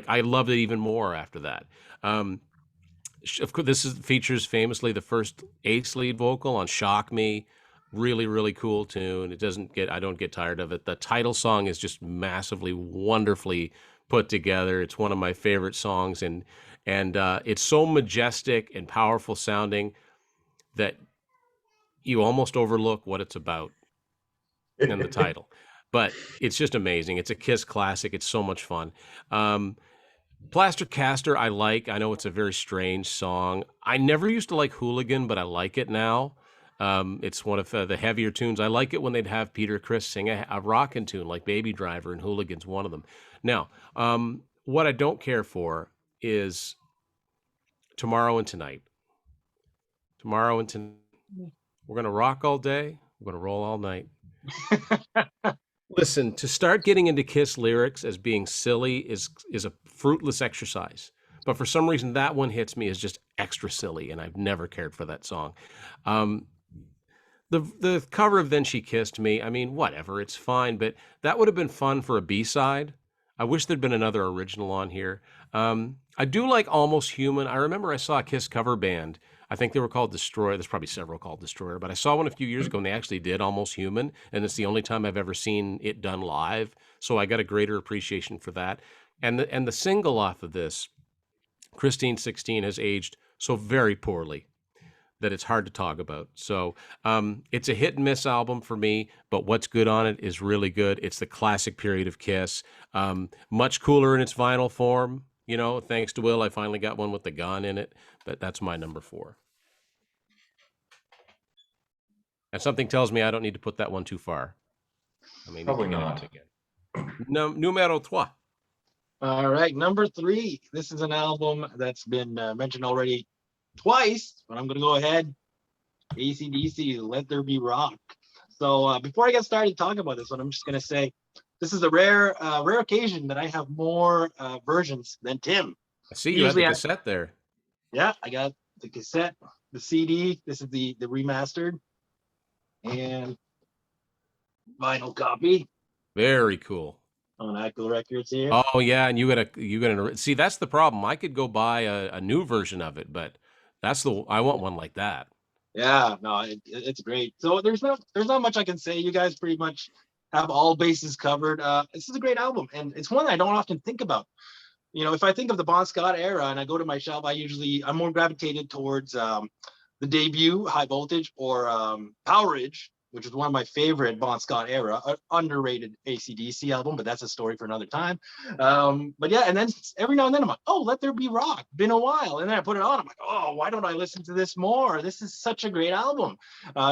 I loved it even more after that. Of course, features famously the first Ace lead vocal on Shock Me. Really, really cool tune. I don't get tired of it. The title song is just massively, wonderfully put together. It's one of my favorite songs, and it's so majestic and powerful sounding that you almost overlook what it's about in the title. But it's just amazing. It's a Kiss classic. It's so much fun. Plaster Caster, I like. I know it's a very strange song. I never used to like Hooligan, but I like it now. It's one of the heavier tunes. I like it when they'd have Peter Criss sing a rockin' tune like Baby Driver, and Hooligan's one of them. Now, what I don't care for is Tomorrow and Tonight. Tomorrow and Tonight. We're going to rock all day. We're going to roll all night. Listen, to start getting into Kiss lyrics as being silly is a fruitless exercise. But for some reason, that one hits me as just extra silly, and I've never cared for that song. The cover of Then She Kissed Me, I mean, whatever, it's fine, but that would have been fun for a B-side. I wish there'd been another original on here. I do like Almost Human. I remember I saw a Kiss cover band. I think they were called Destroyer. There's probably several called Destroyer, but I saw one a few years ago and they actually did Almost Human, and it's the only time I've ever seen it done live. So I got a greater appreciation for that. And the single off of this, Christine 16, has aged so very poorly that it's hard to talk about. So it's a hit and miss album for me, but what's good on it is really good. It's the classic period of Kiss. Much cooler in its vinyl form. You know, thanks to Will, I finally got one with the gun in it, but that's my number 4. And something tells me I don't need to put that one too far. I mean, Probably not. Numero 3. All right, number 3. This is an album that's been mentioned already twice, but I'm going to go ahead. AC/DC, Let There Be Rock. So before I get started talking about this one, I'm just going to say this is a rare occasion that I have more versions than Tim. I see you have the cassette there. Yeah, I got the cassette, the CD. This is the remastered and vinyl copy. Very cool. On Active Records here. Oh yeah, and you gotta see, that's the problem. I could go buy a new version of it, but I want one like that. Yeah, no, it's great. So there's not much I can say. You guys pretty much have all bases covered. This is a great album, and it's one I don't often think about. You know, if I think of the Bon Scott era and I go to my shelf, I'm more gravitated towards the debut, High Voltage, or Power Ridge, which is one of my favorite Bon Scott era, underrated AC/DC album, but that's a story for another time. But yeah, and then every now and then I'm like, oh, Let There Be Rock, been a while. And then I put it on, I'm like, oh, why don't I listen to this more? This is such a great album.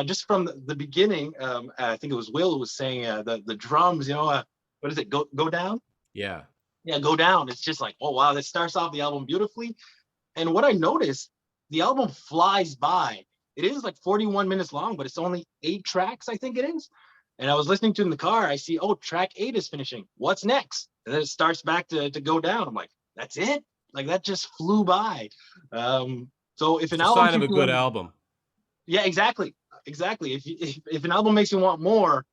Just from the beginning, I think it was Will who was saying the drums, you know, what is it, Go Down? Yeah. Yeah, Go Down. It's just like, oh, wow, this starts off the album beautifully. And what I noticed, the album flies by. It is like 41 minutes long, but it's only 8 tracks, I think it is. And I was listening to it in the car. I see, oh, track 8 is finishing. What's next? And then it starts back to Go Down. I'm like, that's it? Like, that just flew by. So if an album, sign of a good album. Yeah, exactly. If an album makes you want more,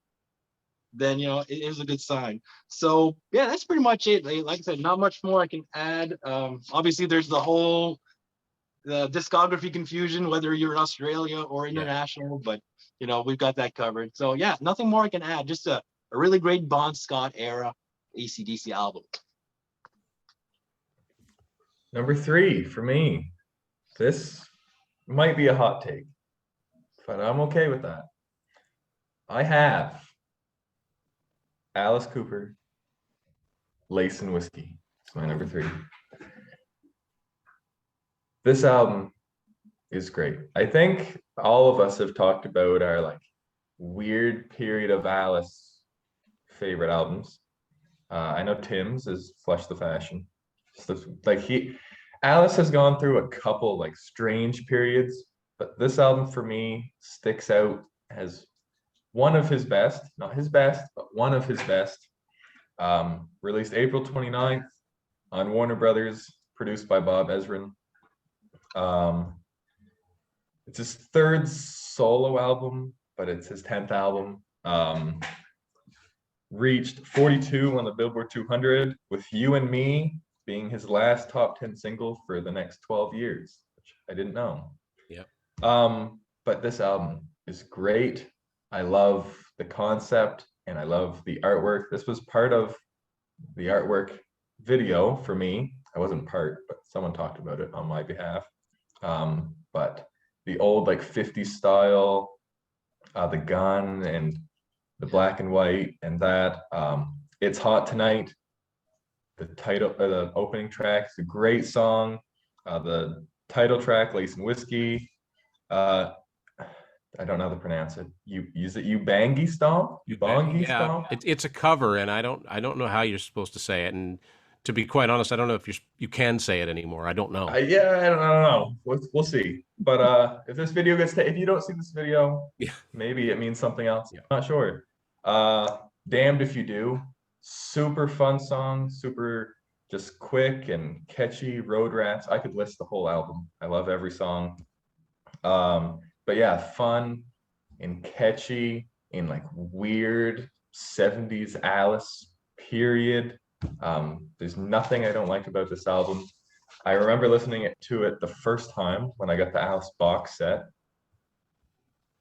then, you know, it is a good sign. So yeah, that's pretty much it. Like I said, not much more I can add. Obviously, there's the whole discography confusion, whether you're in Australia or international, but you know, we've got that covered. So yeah, nothing more I can add. Just a really great Bon Scott era AC/DC album. Number 3 for me. This might be a hot take, but I'm okay with that. I have Alice Cooper, Lace and Whiskey. It's my number 3. This album is great. I think all of us have talked about our like weird period of Alice favorite albums. I know Tim's is Flush the Fashion. Like Alice has gone through a couple like strange periods, but this album for me sticks out as one of his best, not his best, but one of his best. Released April 29th on Warner Brothers, produced by Bob Ezrin. It's his third solo album, but it's his 10th album. Reached 42 on the Billboard 200, with You and Me being his last top 10 single for the next 12 years, which I didn't know. Yep. But this album is great. I love the concept and I love the artwork. This was part of the artwork video for me. I wasn't part, but someone talked about it on my behalf. But the old like 50s style, the gun and the black and white and that. It's Hot Tonight. The title, the opening track is a great song. The title track, Lace and Whiskey. I don't know how to pronounce it. You Bangy Stomp? You Bongy Stomp? It's a cover, and I don't know how you're supposed to say it. And to be quite honest, I don't know if you can say it anymore. I don't know. I don't know. We'll see. But if this video if you don't see this video, maybe it means something else. Yeah. I'm not sure. Damned If You Do. Super fun song. Super just quick and catchy. Road Rats. I could list the whole album. I love every song. But yeah, fun and catchy in like weird 70s Alice period. There's nothing I don't like about this album. I remember listening to it the first time when I got the Alice box set.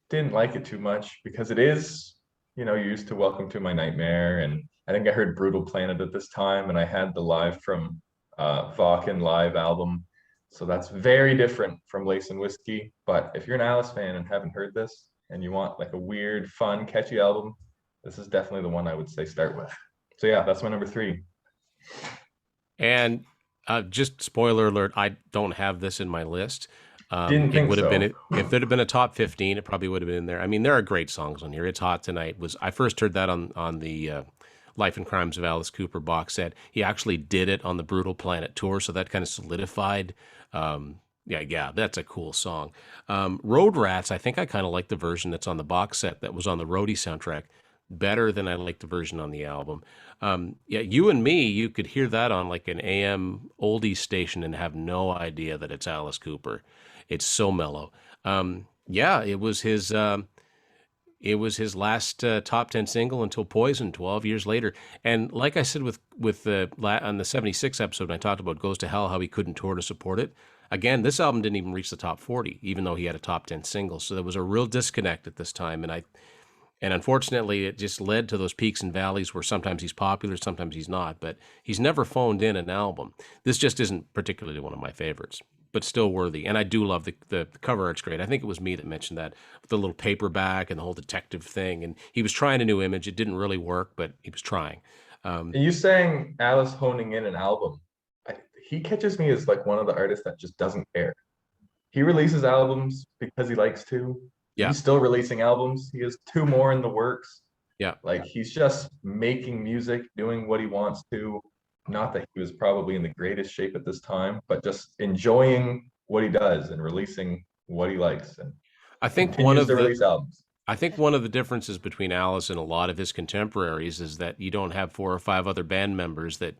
Didn't like it too much because it is, used to Welcome to My Nightmare, and I think I heard Brutal Planet at this time, and I had the live from Vaughan live album. So that's very different from Lace and Whiskey. But if you're an Alice fan and haven't heard this and you want like a weird, fun, catchy album, this is definitely the one I would say start with. So yeah, that's my number 3. And just spoiler alert, I don't have this in my list. Didn't think it would have so. been if there'd have been a top 15, it probably would have been in there. I mean, there are great songs on here. It's Hot Tonight I first heard that on the Life and Crimes of Alice Cooper box set. He actually did it on the Brutal Planet tour, so that kind of solidified. Yeah, that's a cool song. Road Rats, I think I kind of like the version that's on the box set that was on the Roadie soundtrack better than I like the version on the album. You and Me, you could hear that on like an AM oldies station and have no idea that it's Alice Cooper. It's so mellow. It was his last top 10 single until Poison 12 years later. And like I said on the 76 episode, when I talked about Goes to Hell, how he couldn't tour to support it. Again, this album didn't even reach the top 40, even though he had a top 10 single. So there was a real disconnect at this time. And unfortunately, it just led to those peaks and valleys where sometimes he's popular, sometimes he's not. But he's never phoned in an album. This just isn't particularly one of my favorites, but still worthy. And I do love the cover art's great. I think it was me that mentioned that, with the little paperback and the whole detective thing. And he was trying a new image. It didn't really work, but he was trying. You saying Alice honing in an album? He catches me as like one of the artists that just doesn't care. He releases albums because he likes to. Yeah. He's still releasing albums. He has 2 more in the works. Yeah. Like he's just making music, doing what he wants to. Not that he was probably in the greatest shape at this time, but just enjoying what he does and releasing what he likes. And I think release albums. I think one of the differences between Alice and a lot of his contemporaries is that you don't have 4 or 5 other band members that,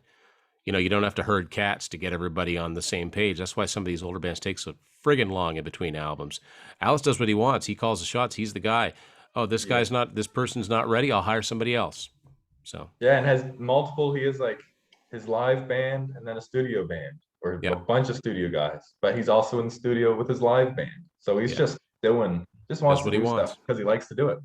you don't have to herd cats to get everybody on the same page. That's why some of these older bands take so friggin' long in between albums. Alice does what he wants. He calls the shots. He's the guy. Oh, this person's not ready. I'll hire somebody else. So yeah, and has multiple. He is like his live band and then a studio band, or a bunch of studio guys. But he's also in the studio with his live band. So he's just wants to do stuff because he likes to do it.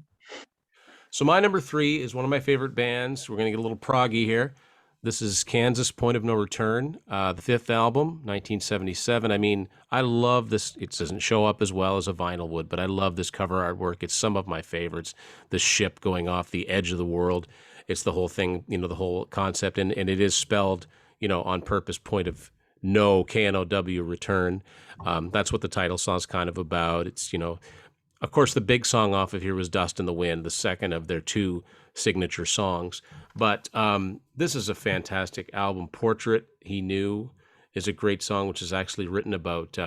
So my number 3 is one of my favorite bands. We're going to get a little proggy here. This is Kansas Point of No Return, the 5th album, 1977. I mean, I love this. It doesn't show up as well as a vinyl would, but I love this cover artwork. It's some of my favorites. The ship going off the edge of the world. It's the whole thing, the whole concept. And it is spelled, on purpose, Point of No, KNOW Return. That's what the title song's kind of about. It's, of course, the big song off of here was Dust in the Wind, the second of their two signature songs. But this is a fantastic album. Portrait, He Knew, is a great song, which is actually written about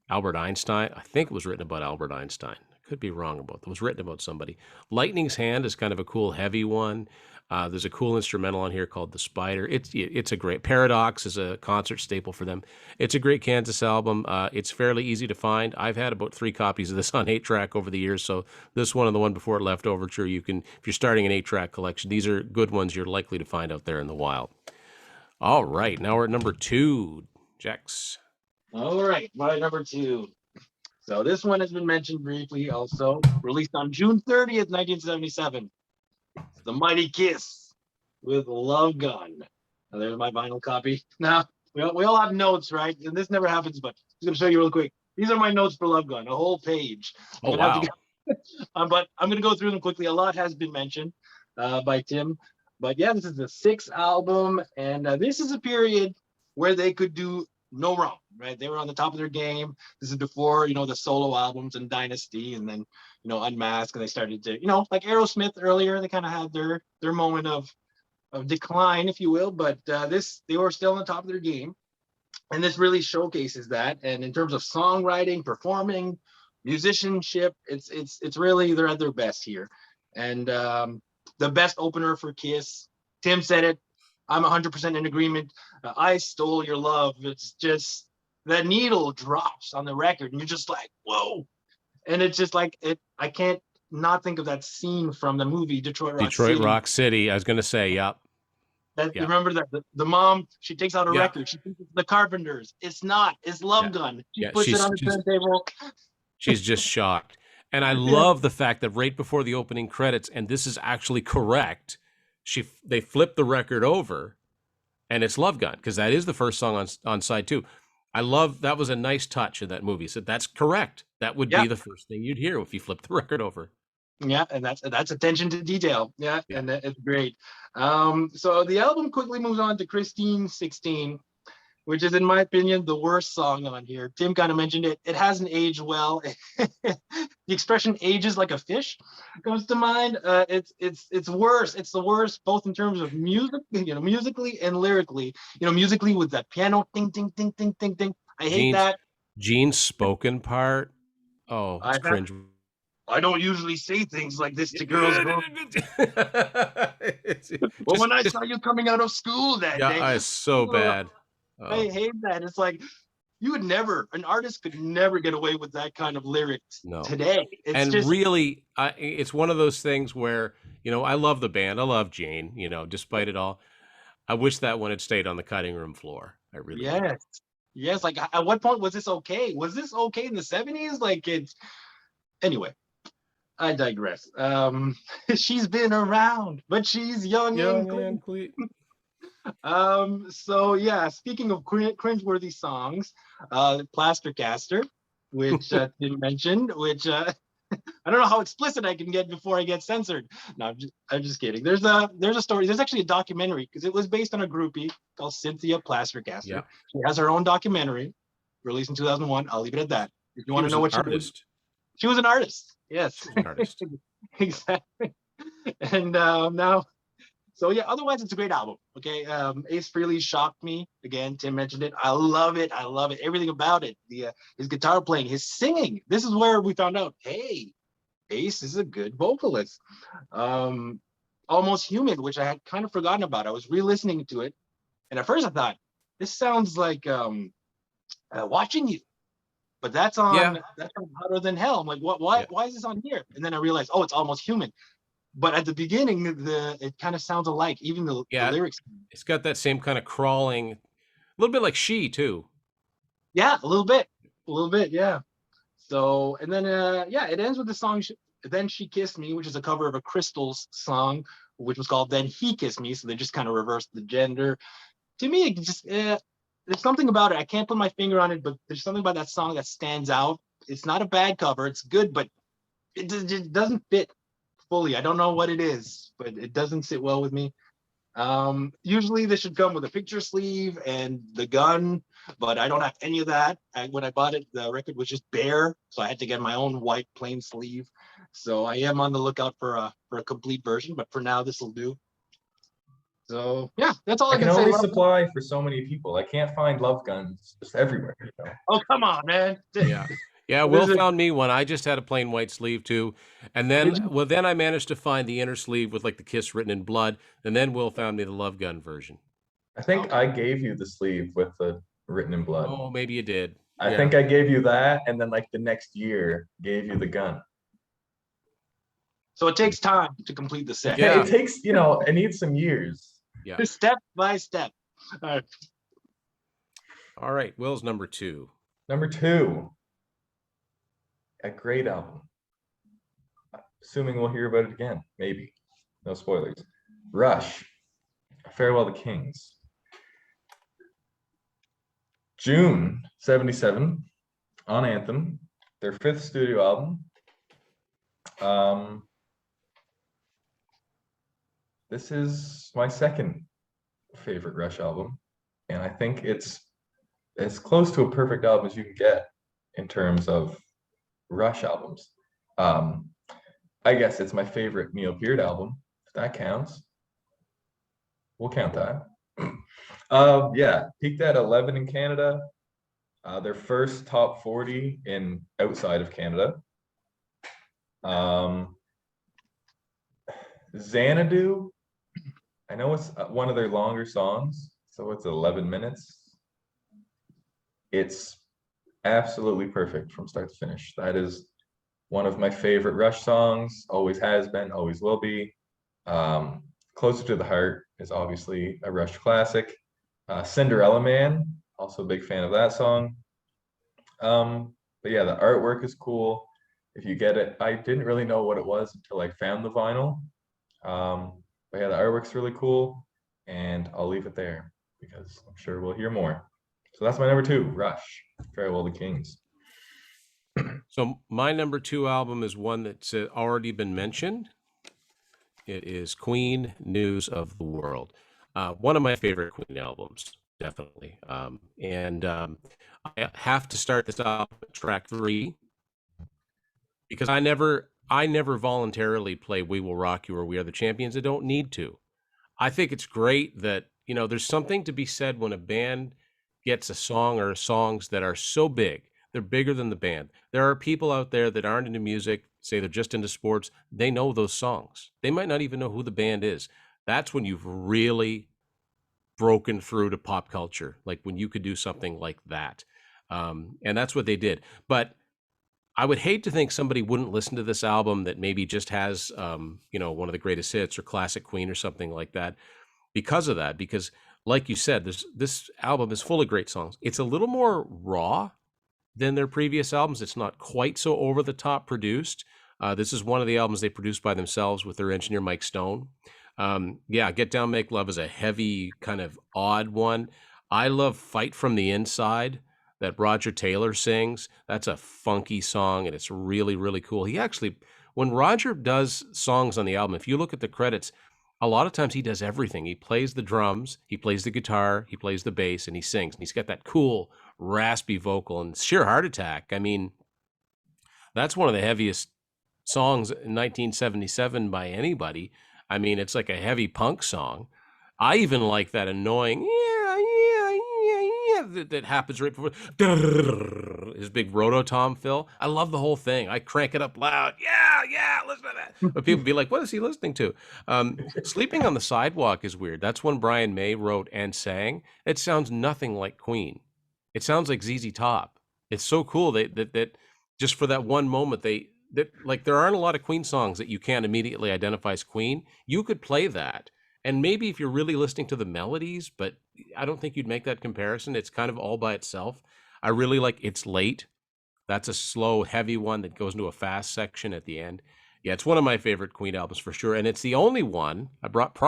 Albert Einstein. I think it was written about Albert Einstein. I could be wrong about that. It was written about somebody. Lightning's Hand is kind of a cool, heavy one. There's a cool instrumental on here called The Spider. It's a great. Paradox is a concert staple for them. It's a great Kansas album. It's fairly easy to find. I've had about 3 copies of this on 8-track over the years. So this one and the one before it left Overture, you can, if you're starting an 8-track collection, these are good ones you're likely to find out there in the wild. All right, now we're at number 2, Jex. All right, my number 2. So this one has been mentioned briefly also. Released on June 30th, 1977. The Mighty Kiss with Love Gun. Now, there's my vinyl copy. Now, we all have notes, right? And this never happens, but I'm going to show you real quick. These are my notes for Love Gun, a whole page. Oh, wow. But I'm going to go through them quickly. A lot has been mentioned by Tim. But yeah, this is the 6th album. And this is a period where they could do no wrong, right? They were on the top of their game. This is before, the solo albums and Dynasty, and then, Unmasked, and they started to, like Aerosmith earlier, they kind of had their moment of decline, if you will, but they were still on the top of their game. And this really showcases that. And in terms of songwriting, performing, musicianship, it's really, they're at their best here. And the best opener for Kiss, Tim said it, I'm 100% in agreement. I Stole Your Love. It's just, that needle drops on the record and you're just like, whoa. And it's just like, I can't not think of that scene from the movie Detroit Rock City. I was going to say, yep. Remember that the mom, she takes out a record. She thinks it's the Carpenters. It's not. It's Love Gun. She puts it on the turntable. She's just shocked. And I love the fact that right before the opening credits, and this is actually correct, they flip the record over, and it's Love Gun, because that is the first song on side 2. I love that. Was a nice touch in that movie. So that's correct. That would be the first thing you'd hear if you flip the record over. Yeah, and that's attention to detail. Yeah. And it's great. So the album quickly moves on to Christine 16, which is, in my opinion, the worst song on here. Tim kind of mentioned it. It hasn't aged well. The expression "ages like a fish" comes to mind. It's worse. It's the worst, both in terms of music, musically and lyrically. Musically with that piano, ding, ding, ding, ding, ding, ding. I hate that. Gene's spoken part. Oh, it's cringe. I don't usually say things like this to girls. Well, when I saw you coming out of school that day. It's so bad. I hate that. It's like, an artist could never get away with that kind of lyrics today. Really, it's one of those things where, I love the band. I love Jane, despite it all. I wish that one had stayed on the cutting room floor. I really do. Yes. Like, at what point was this okay? Was this okay in the 70s? Anyway, I digress. She's been around, but she's young and clean. So yeah, speaking of cringeworthy songs, Plastercaster, which Tim mentioned, which I don't know how explicit I can get before I get censored. No, I'm just kidding. There's a story. There's actually a documentary, because it was based on a groupie called Cynthia Plastercaster. Yeah. She has her own documentary released in 2001. I'll leave it at that. If you want to know what she was an artist. Yes. She was an artist. Exactly. And now. So yeah, otherwise it's a great album. Okay, Ace Frehley shocked me again. Tim mentioned it. I love it. Everything about it. His guitar playing, his singing. This is where we found out, hey, Ace is a good vocalist. Almost Human, which I had kind of forgotten about. I was re-listening to it, and at first I thought, this sounds like Watching You, but that's on Hotter Than Hell. I'm like, why is this on here? And then I realized, it's Almost Human. But at the beginning, it kind of sounds alike, even the lyrics. It's got that same kind of crawling, a little bit like She too. Yeah, a little bit, yeah. So, and then, it ends with the song, Then She Kissed Me, which is a cover of a Crystals song, which was called Then He Kissed Me. So they just kind of reversed the gender. To me, it just, there's something about it. I can't put my finger on it, but there's something about that song that stands out. It's not a bad cover. It's good, but it doesn't fit fully. I don't know what it is, but it doesn't sit well with me. Usually this should come with a picture sleeve and the gun, but I don't have any of that. When I bought it, the record was just bare, so I had to get my own white plain sleeve. So I am on the lookout for a complete version, but for now this will do. So yeah, that's all I I can can say. only supply for so many people. I can't find love guns just everywhere. Oh, come on, man. Yeah. Yeah, Will found me one. I just had a plain white sleeve too. And then I managed to find the inner sleeve with like the kiss written in blood. And then Will found me the Love Gun version. I think I gave you the sleeve with the written in blood. Oh, maybe you did. I think I gave you that, and then like the next year gave you the gun. So it takes time to complete the set. Yeah. It takes, it needs some years. Yeah. Step by step. All right. Will's number 2. Number 2. A great album. Assuming we'll hear about it again. Maybe. No spoilers. Rush. Farewell to Kings. June 77 on Anthem. Their 5th studio album. This is my 2nd favorite Rush album, and I think it's as close to a perfect album as you can get in terms of Rush albums. I guess it's my favorite Neil Peart album, if that counts. We'll count that. Yeah, peaked at 11 in Canada. Their first top 40 in outside of Canada. Xanadu, I know it's one of their longer songs, so it's 11 minutes. It's absolutely perfect from start to finish. That is one of my favorite Rush songs, always has been, always will be. Closer to the Heart is obviously a Rush classic. Cinderella Man, also a big fan of that song. But yeah, the artwork is cool. If you get it, I didn't really know what it was until I found the vinyl. But yeah, the artwork's really cool, and I'll leave it there because I'm sure we'll hear more. So that's my number 2, Rush, Farewell to Kings. So my number 2 album is one that's already been mentioned. It is Queen, News of the World. One of my favorite Queen albums, definitely. I have to start this off with track 3 because I never voluntarily play We Will Rock You or We Are the Champions. I don't need to. I think it's great that, there's something to be said when a band gets a song or songs that are so big. They're bigger than the band. There are people out there that aren't into music, say they're just into sports. They know those songs. They might not even know who the band is. That's when you've really broken through to pop culture, like when you could do something like that. And that's what they did. But I would hate to think somebody wouldn't listen to this album that maybe just has, one of the greatest hits or classic Queen or something like that because of that. Because like you said, this album is full of great songs. It's a little more raw than their previous albums. It's not quite so over the top produced. This is one of the albums they produced by themselves with their engineer, Mike Stone. Get Down, Make Love is a heavy, kind of odd one. I love Fight from the Inside that Roger Taylor sings. That's a funky song, and it's really, really cool. He actually, when Roger does songs on the album, if you look at the credits, a lot of times he does everything. He plays the drums, he plays the guitar, he plays the bass, and he sings. And he's got that cool, raspy vocal and Sheer Heart Attack. I mean, that's one of the heaviest songs in 1977 by anybody. I mean, it's like a heavy punk song. I even like that annoying that happens right before his big rototom fill. I love the whole thing. I crank it up loud. Yeah, listen to that. But people be like, what is he listening to? Sleeping on the Sidewalk is weird. That's one Brian May wrote and sang. It sounds nothing like Queen. It sounds like ZZ Top. It's so cool that just for that one moment, there aren't a lot of Queen songs that you can't immediately identify as Queen. You could play that. And maybe if you're really listening to the melodies, but I don't think you'd make that comparison. It's kind of all by itself. I really like It's Late. That's a slow, heavy one that goes into a fast section at the end. Yeah, it's one of my favorite Queen albums for sure. And it's the only one, I brought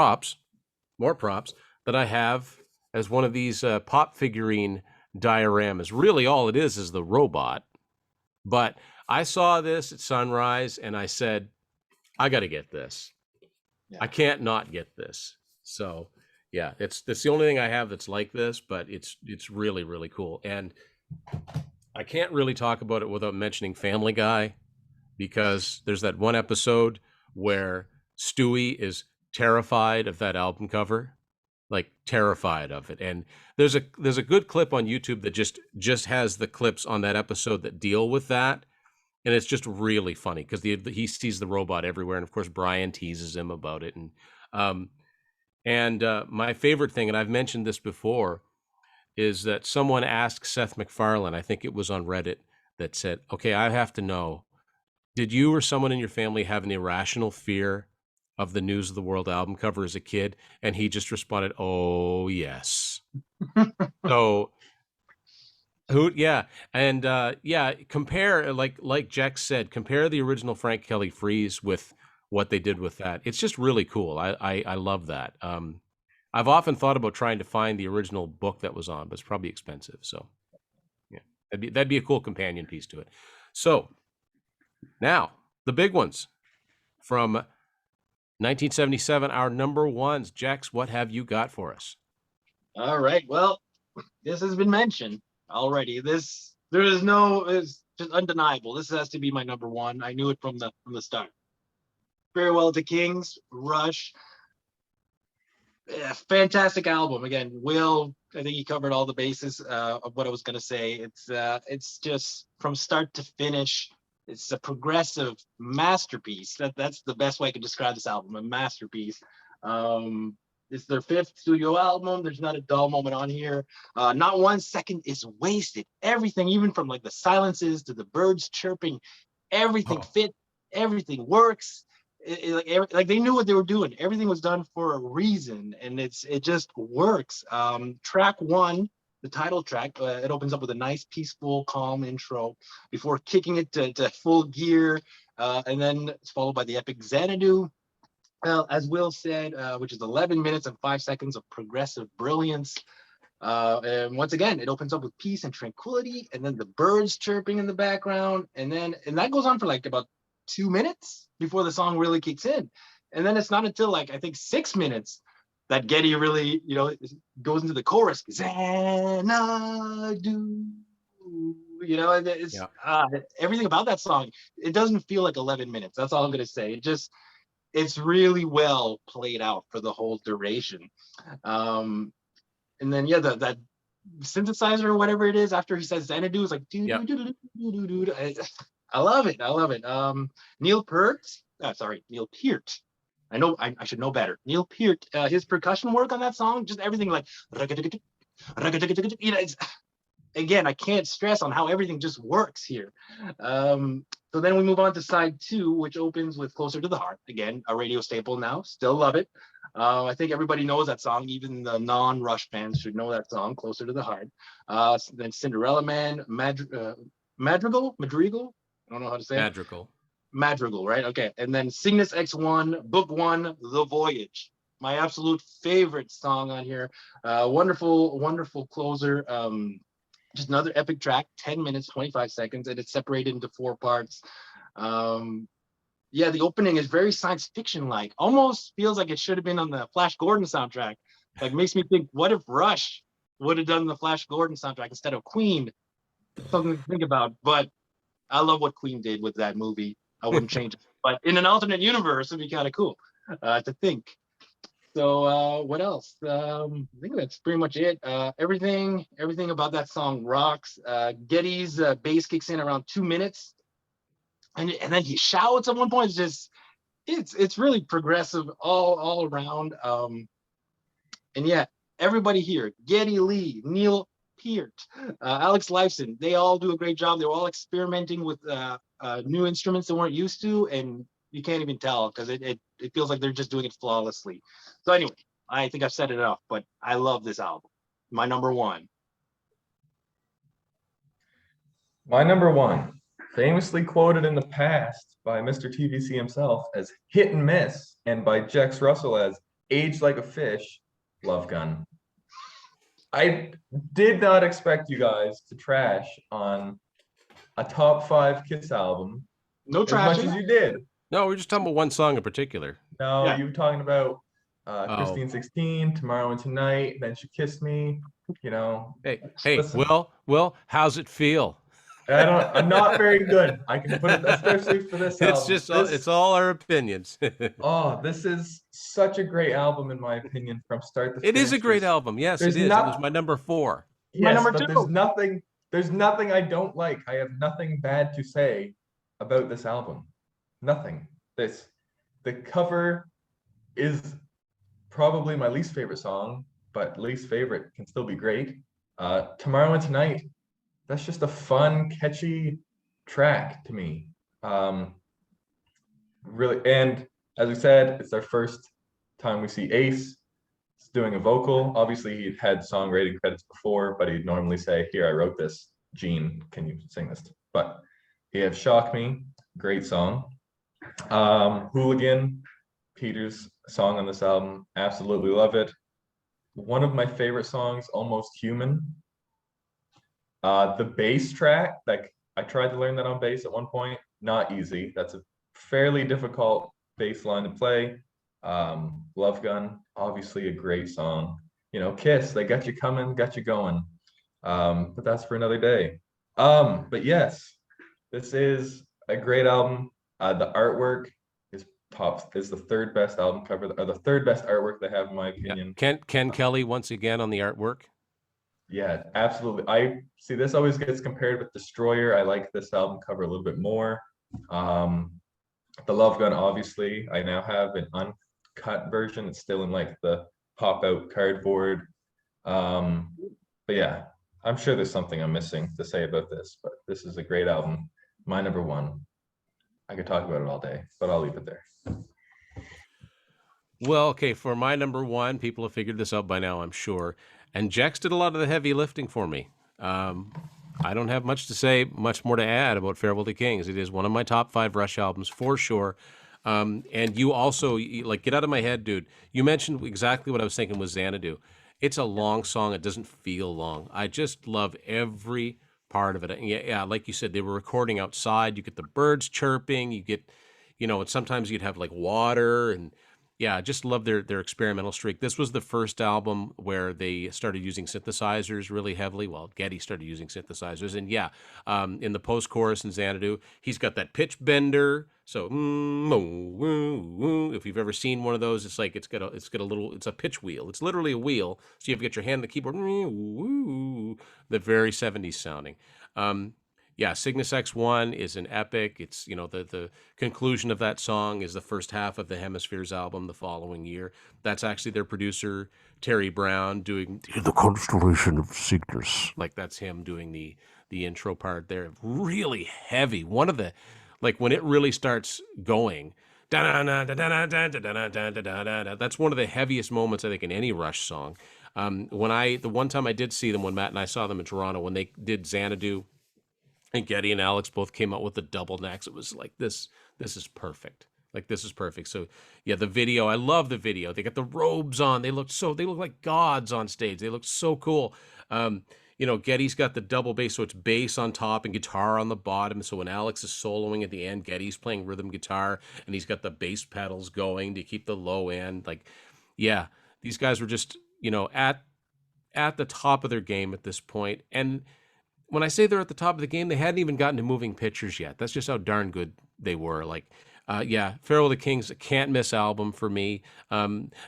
more props, that I have as one of these pop figurine dioramas. Really all it is the robot. But I saw this at Sunrise and I said, I got to get this. Yeah. I can't not get this. So yeah, that's the only thing I have that's like this, but it's really, really cool. And I can't really talk about it without mentioning Family Guy, because there's that one episode where Stewie is terrified of that album cover, like terrified of it. And there's a good clip on YouTube that just has the clips on that episode that deal with that, and it's just really funny because he sees the robot everywhere, and of course Brian teases him about it. Um, and my favorite thing, and I've mentioned this before, is that someone asked Seth MacFarlane, I think it was on Reddit, that said, "Okay, I have to know, did you or someone in your family have an irrational fear of the News of the World album cover as a kid?" And he just responded, "Oh, yes." So yeah, and yeah, compare, like Jack said, compare the original Frank Kelly Freeze with what they did with that. It's just really cool. I love that. I've often thought about trying to find the original book that was on, but it's probably expensive. So yeah, that'd be a cool companion piece to it. So now the big ones from 1977, our number ones. Jax, what have you got for us? All right. Well, this has been mentioned already. It's just undeniable. This has to be my number one. I knew it from the start. Farewell to Kings, Rush. Yeah, fantastic album. Again, Will, I think he covered all the bases of what I was going to say. It's just from start to finish. It's a progressive masterpiece. That's the best way I can describe this album, a masterpiece. It's their fifth studio album. There's not a dull moment on here. Not 1 second is wasted. Everything, even from like the silences to the birds chirping, everything fit, everything works. Like they knew what they were doing. Everything was done for a reason, and it just works. Track one, the title track, it opens up with a nice, peaceful, calm intro before kicking it to full gear, and then it's followed by the epic Xanadu. As Will said, which is 11 minutes and 5 seconds of progressive brilliance. And once again, it opens up with peace and tranquility, and then the birds chirping in the background, and that goes on for like about 2 minutes before the song really kicks in. And then it's not until like I think 6 minutes that Getty really, goes into the chorus. Xanadu. It's everything about that song. It doesn't feel like 11 minutes. That's all I'm gonna say. It's really well played out for the whole duration. And then that synthesizer or whatever it is after he says Xanadu is like I love it. Neil Peart. Neil Peart. I know I should know better. Neil Peart, his percussion work on that song, just everything like again, I can't stress on how everything just works here. So then we move on to side two, which opens with Closer to the Heart. Again, a radio staple now. Still love it. I think everybody knows that song. Even the non-Rush fans should know that song, Closer to the Heart. Then Cinderella Man, Madrigal? I don't know how to say Madrigal. it. Madrigal, right? Okay. And then Cygnus X1, Book One, The Voyage. My absolute favorite song on here. Wonderful, wonderful closer. Just another epic track, 10 minutes, 25 seconds, and it's separated into 4 parts. The opening is very science fiction-like. Almost feels like it should have been on the Flash Gordon soundtrack. Like, makes me think, what if Rush would have done the Flash Gordon soundtrack instead of Queen? Something to think about. But I love what Queen did with that movie. I wouldn't change it. But in an alternate universe, it'd be kind of cool to think. So what else? I think that's pretty much it. Everything about that song rocks. Getty's bass kicks in around 2 minutes, and then he shouts at one point. It's really progressive all around. And yeah, everybody here: Geddy Lee, Neil Peart, Alex Lifeson. They all do a great job. They're all experimenting with new instruments they weren't used to, and you can't even tell because it feels like they're just doing it flawlessly. So anyway, I think I've said it enough, but I love this album. My number one. My number one, famously quoted in the past by Mr. TVC himself as hit and miss, and by Jex Russell as aged like a fish, Love Gun. I did not expect you guys to trash on a top 5 Kiss album No as much trashing. as you did. No, we're just talking about one song in particular. No, Yeah. you were talking about Oh, Christine 16, Tomorrow and Tonight, Then She Kissed Me, you know. hey, Listen, Will, how's it feel? I'm not very good. I can put it, especially for this It's album. just it's all our opinions. This is such a great album in my opinion, from start to It is a finish. great album. Yes, it There's is. It was not, my number 4. My yes, number but two. there's nothing I don't like. I have nothing bad to say about this album. Nothing. This, the cover is probably my least favorite song, but least favorite can still be great. Tomorrow and Tonight, that's just a fun, catchy track to me. Really, and as we said, it's our first time we see Ace doing a vocal. Obviously, he'd had songwriting credits before, but he'd normally say, "Here, I wrote this. Gene, can you sing this?" But he had "Shock Me," great song. "Hooligan," Peter's song on this album, absolutely love it. One of my favorite songs, "Almost Human." The bass track, like I tried to learn that on bass at one point, not easy. That's a fairly difficult bass line to play. Love Gun, obviously a great song. You know, Kiss, they got you coming, got you going. But that's for another day. But yes, this is a great album. The artwork is is the third best album cover, or the third best artwork they have in my Yeah. opinion. Ken Kelly once again on the artwork. Yeah, absolutely. I see this always gets compared with Destroyer. I like this album cover a little bit more. Um, the Love Gun, obviously, I now have an uncut version. It's still in like the pop out cardboard. But yeah, I'm sure there's something I'm missing to say about this, but this is a great album. My number 1. I could talk about it all day, but I'll leave it there. Well, okay, for my number 1, people have figured this out by now, I'm sure. And Jax did a lot of the heavy lifting for me. I don't have much to say, much more to add about Farewell to Kings. It is one of my top 5 Rush albums for sure. And you also, like, get out of my head, dude. You mentioned exactly what I was thinking with Xanadu. It's a long song. It doesn't feel long. I just love every part of it. And yeah, like you said, they were recording outside. You get the birds chirping. You get, and sometimes you'd have like water and yeah, I just love their experimental streak. This was the first album where they started using synthesizers really heavily. Well, Geddy started using synthesizers, and yeah, in the post-chorus in Xanadu, he's got that pitch bender. So, if you've ever seen one of those, it's like it's got a pitch wheel. It's literally a wheel. So you have to get your hand on the keyboard. The very 70s sounding. Yeah, Cygnus X1 is an epic. It's, the conclusion of that song is the first half of the Hemispheres album the following year. That's actually their producer, Terry Brown, doing the Constellation of Cygnus. Like, that's him doing the intro part there. Really heavy. One of the, like, when it really starts going, that's one of the heaviest moments, I think, in any Rush song. The one time I did see them, when Matt and I saw them in Toronto, when they did Xanadu, and Geddy and Alex both came out with the double necks. It was like, this is perfect. Like, this is perfect. So yeah, the video, I love the video. They got the robes on. They look like gods on stage. They look so cool. Geddy's got the double bass, so it's bass on top and guitar on the bottom. So when Alex is soloing at the end, Geddy's playing rhythm guitar and he's got the bass pedals going to keep the low end. Like, yeah, these guys were just, at the top of their game at this point. And when I say they're at the top of the game, they hadn't even gotten to moving pictures yet. That's just how darn good they were. Like, yeah, Farewell to Kings, a can't miss album for me.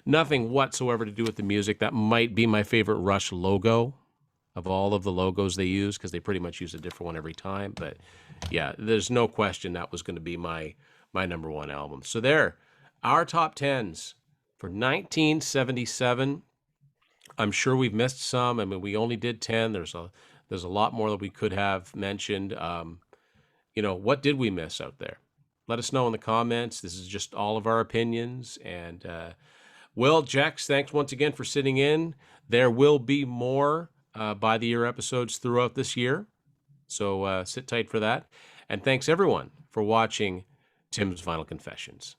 Nothing whatsoever to do with the music. That might be my favorite Rush logo of all of the logos they use, because they pretty much use a different one every time. But yeah, there's no question that was going to be my number 1 album. So there, our top 10s for 1977. I'm sure we've missed some. I mean, we only did 10. There's a lot more that we could have mentioned. What did we miss out there? Let us know in the comments. This is just all of our opinions. And Will, Jax, thanks once again for sitting in. There will be more by the year episodes throughout this year. So sit tight for that. And thanks everyone for watching Tim's Vinyl Confessions.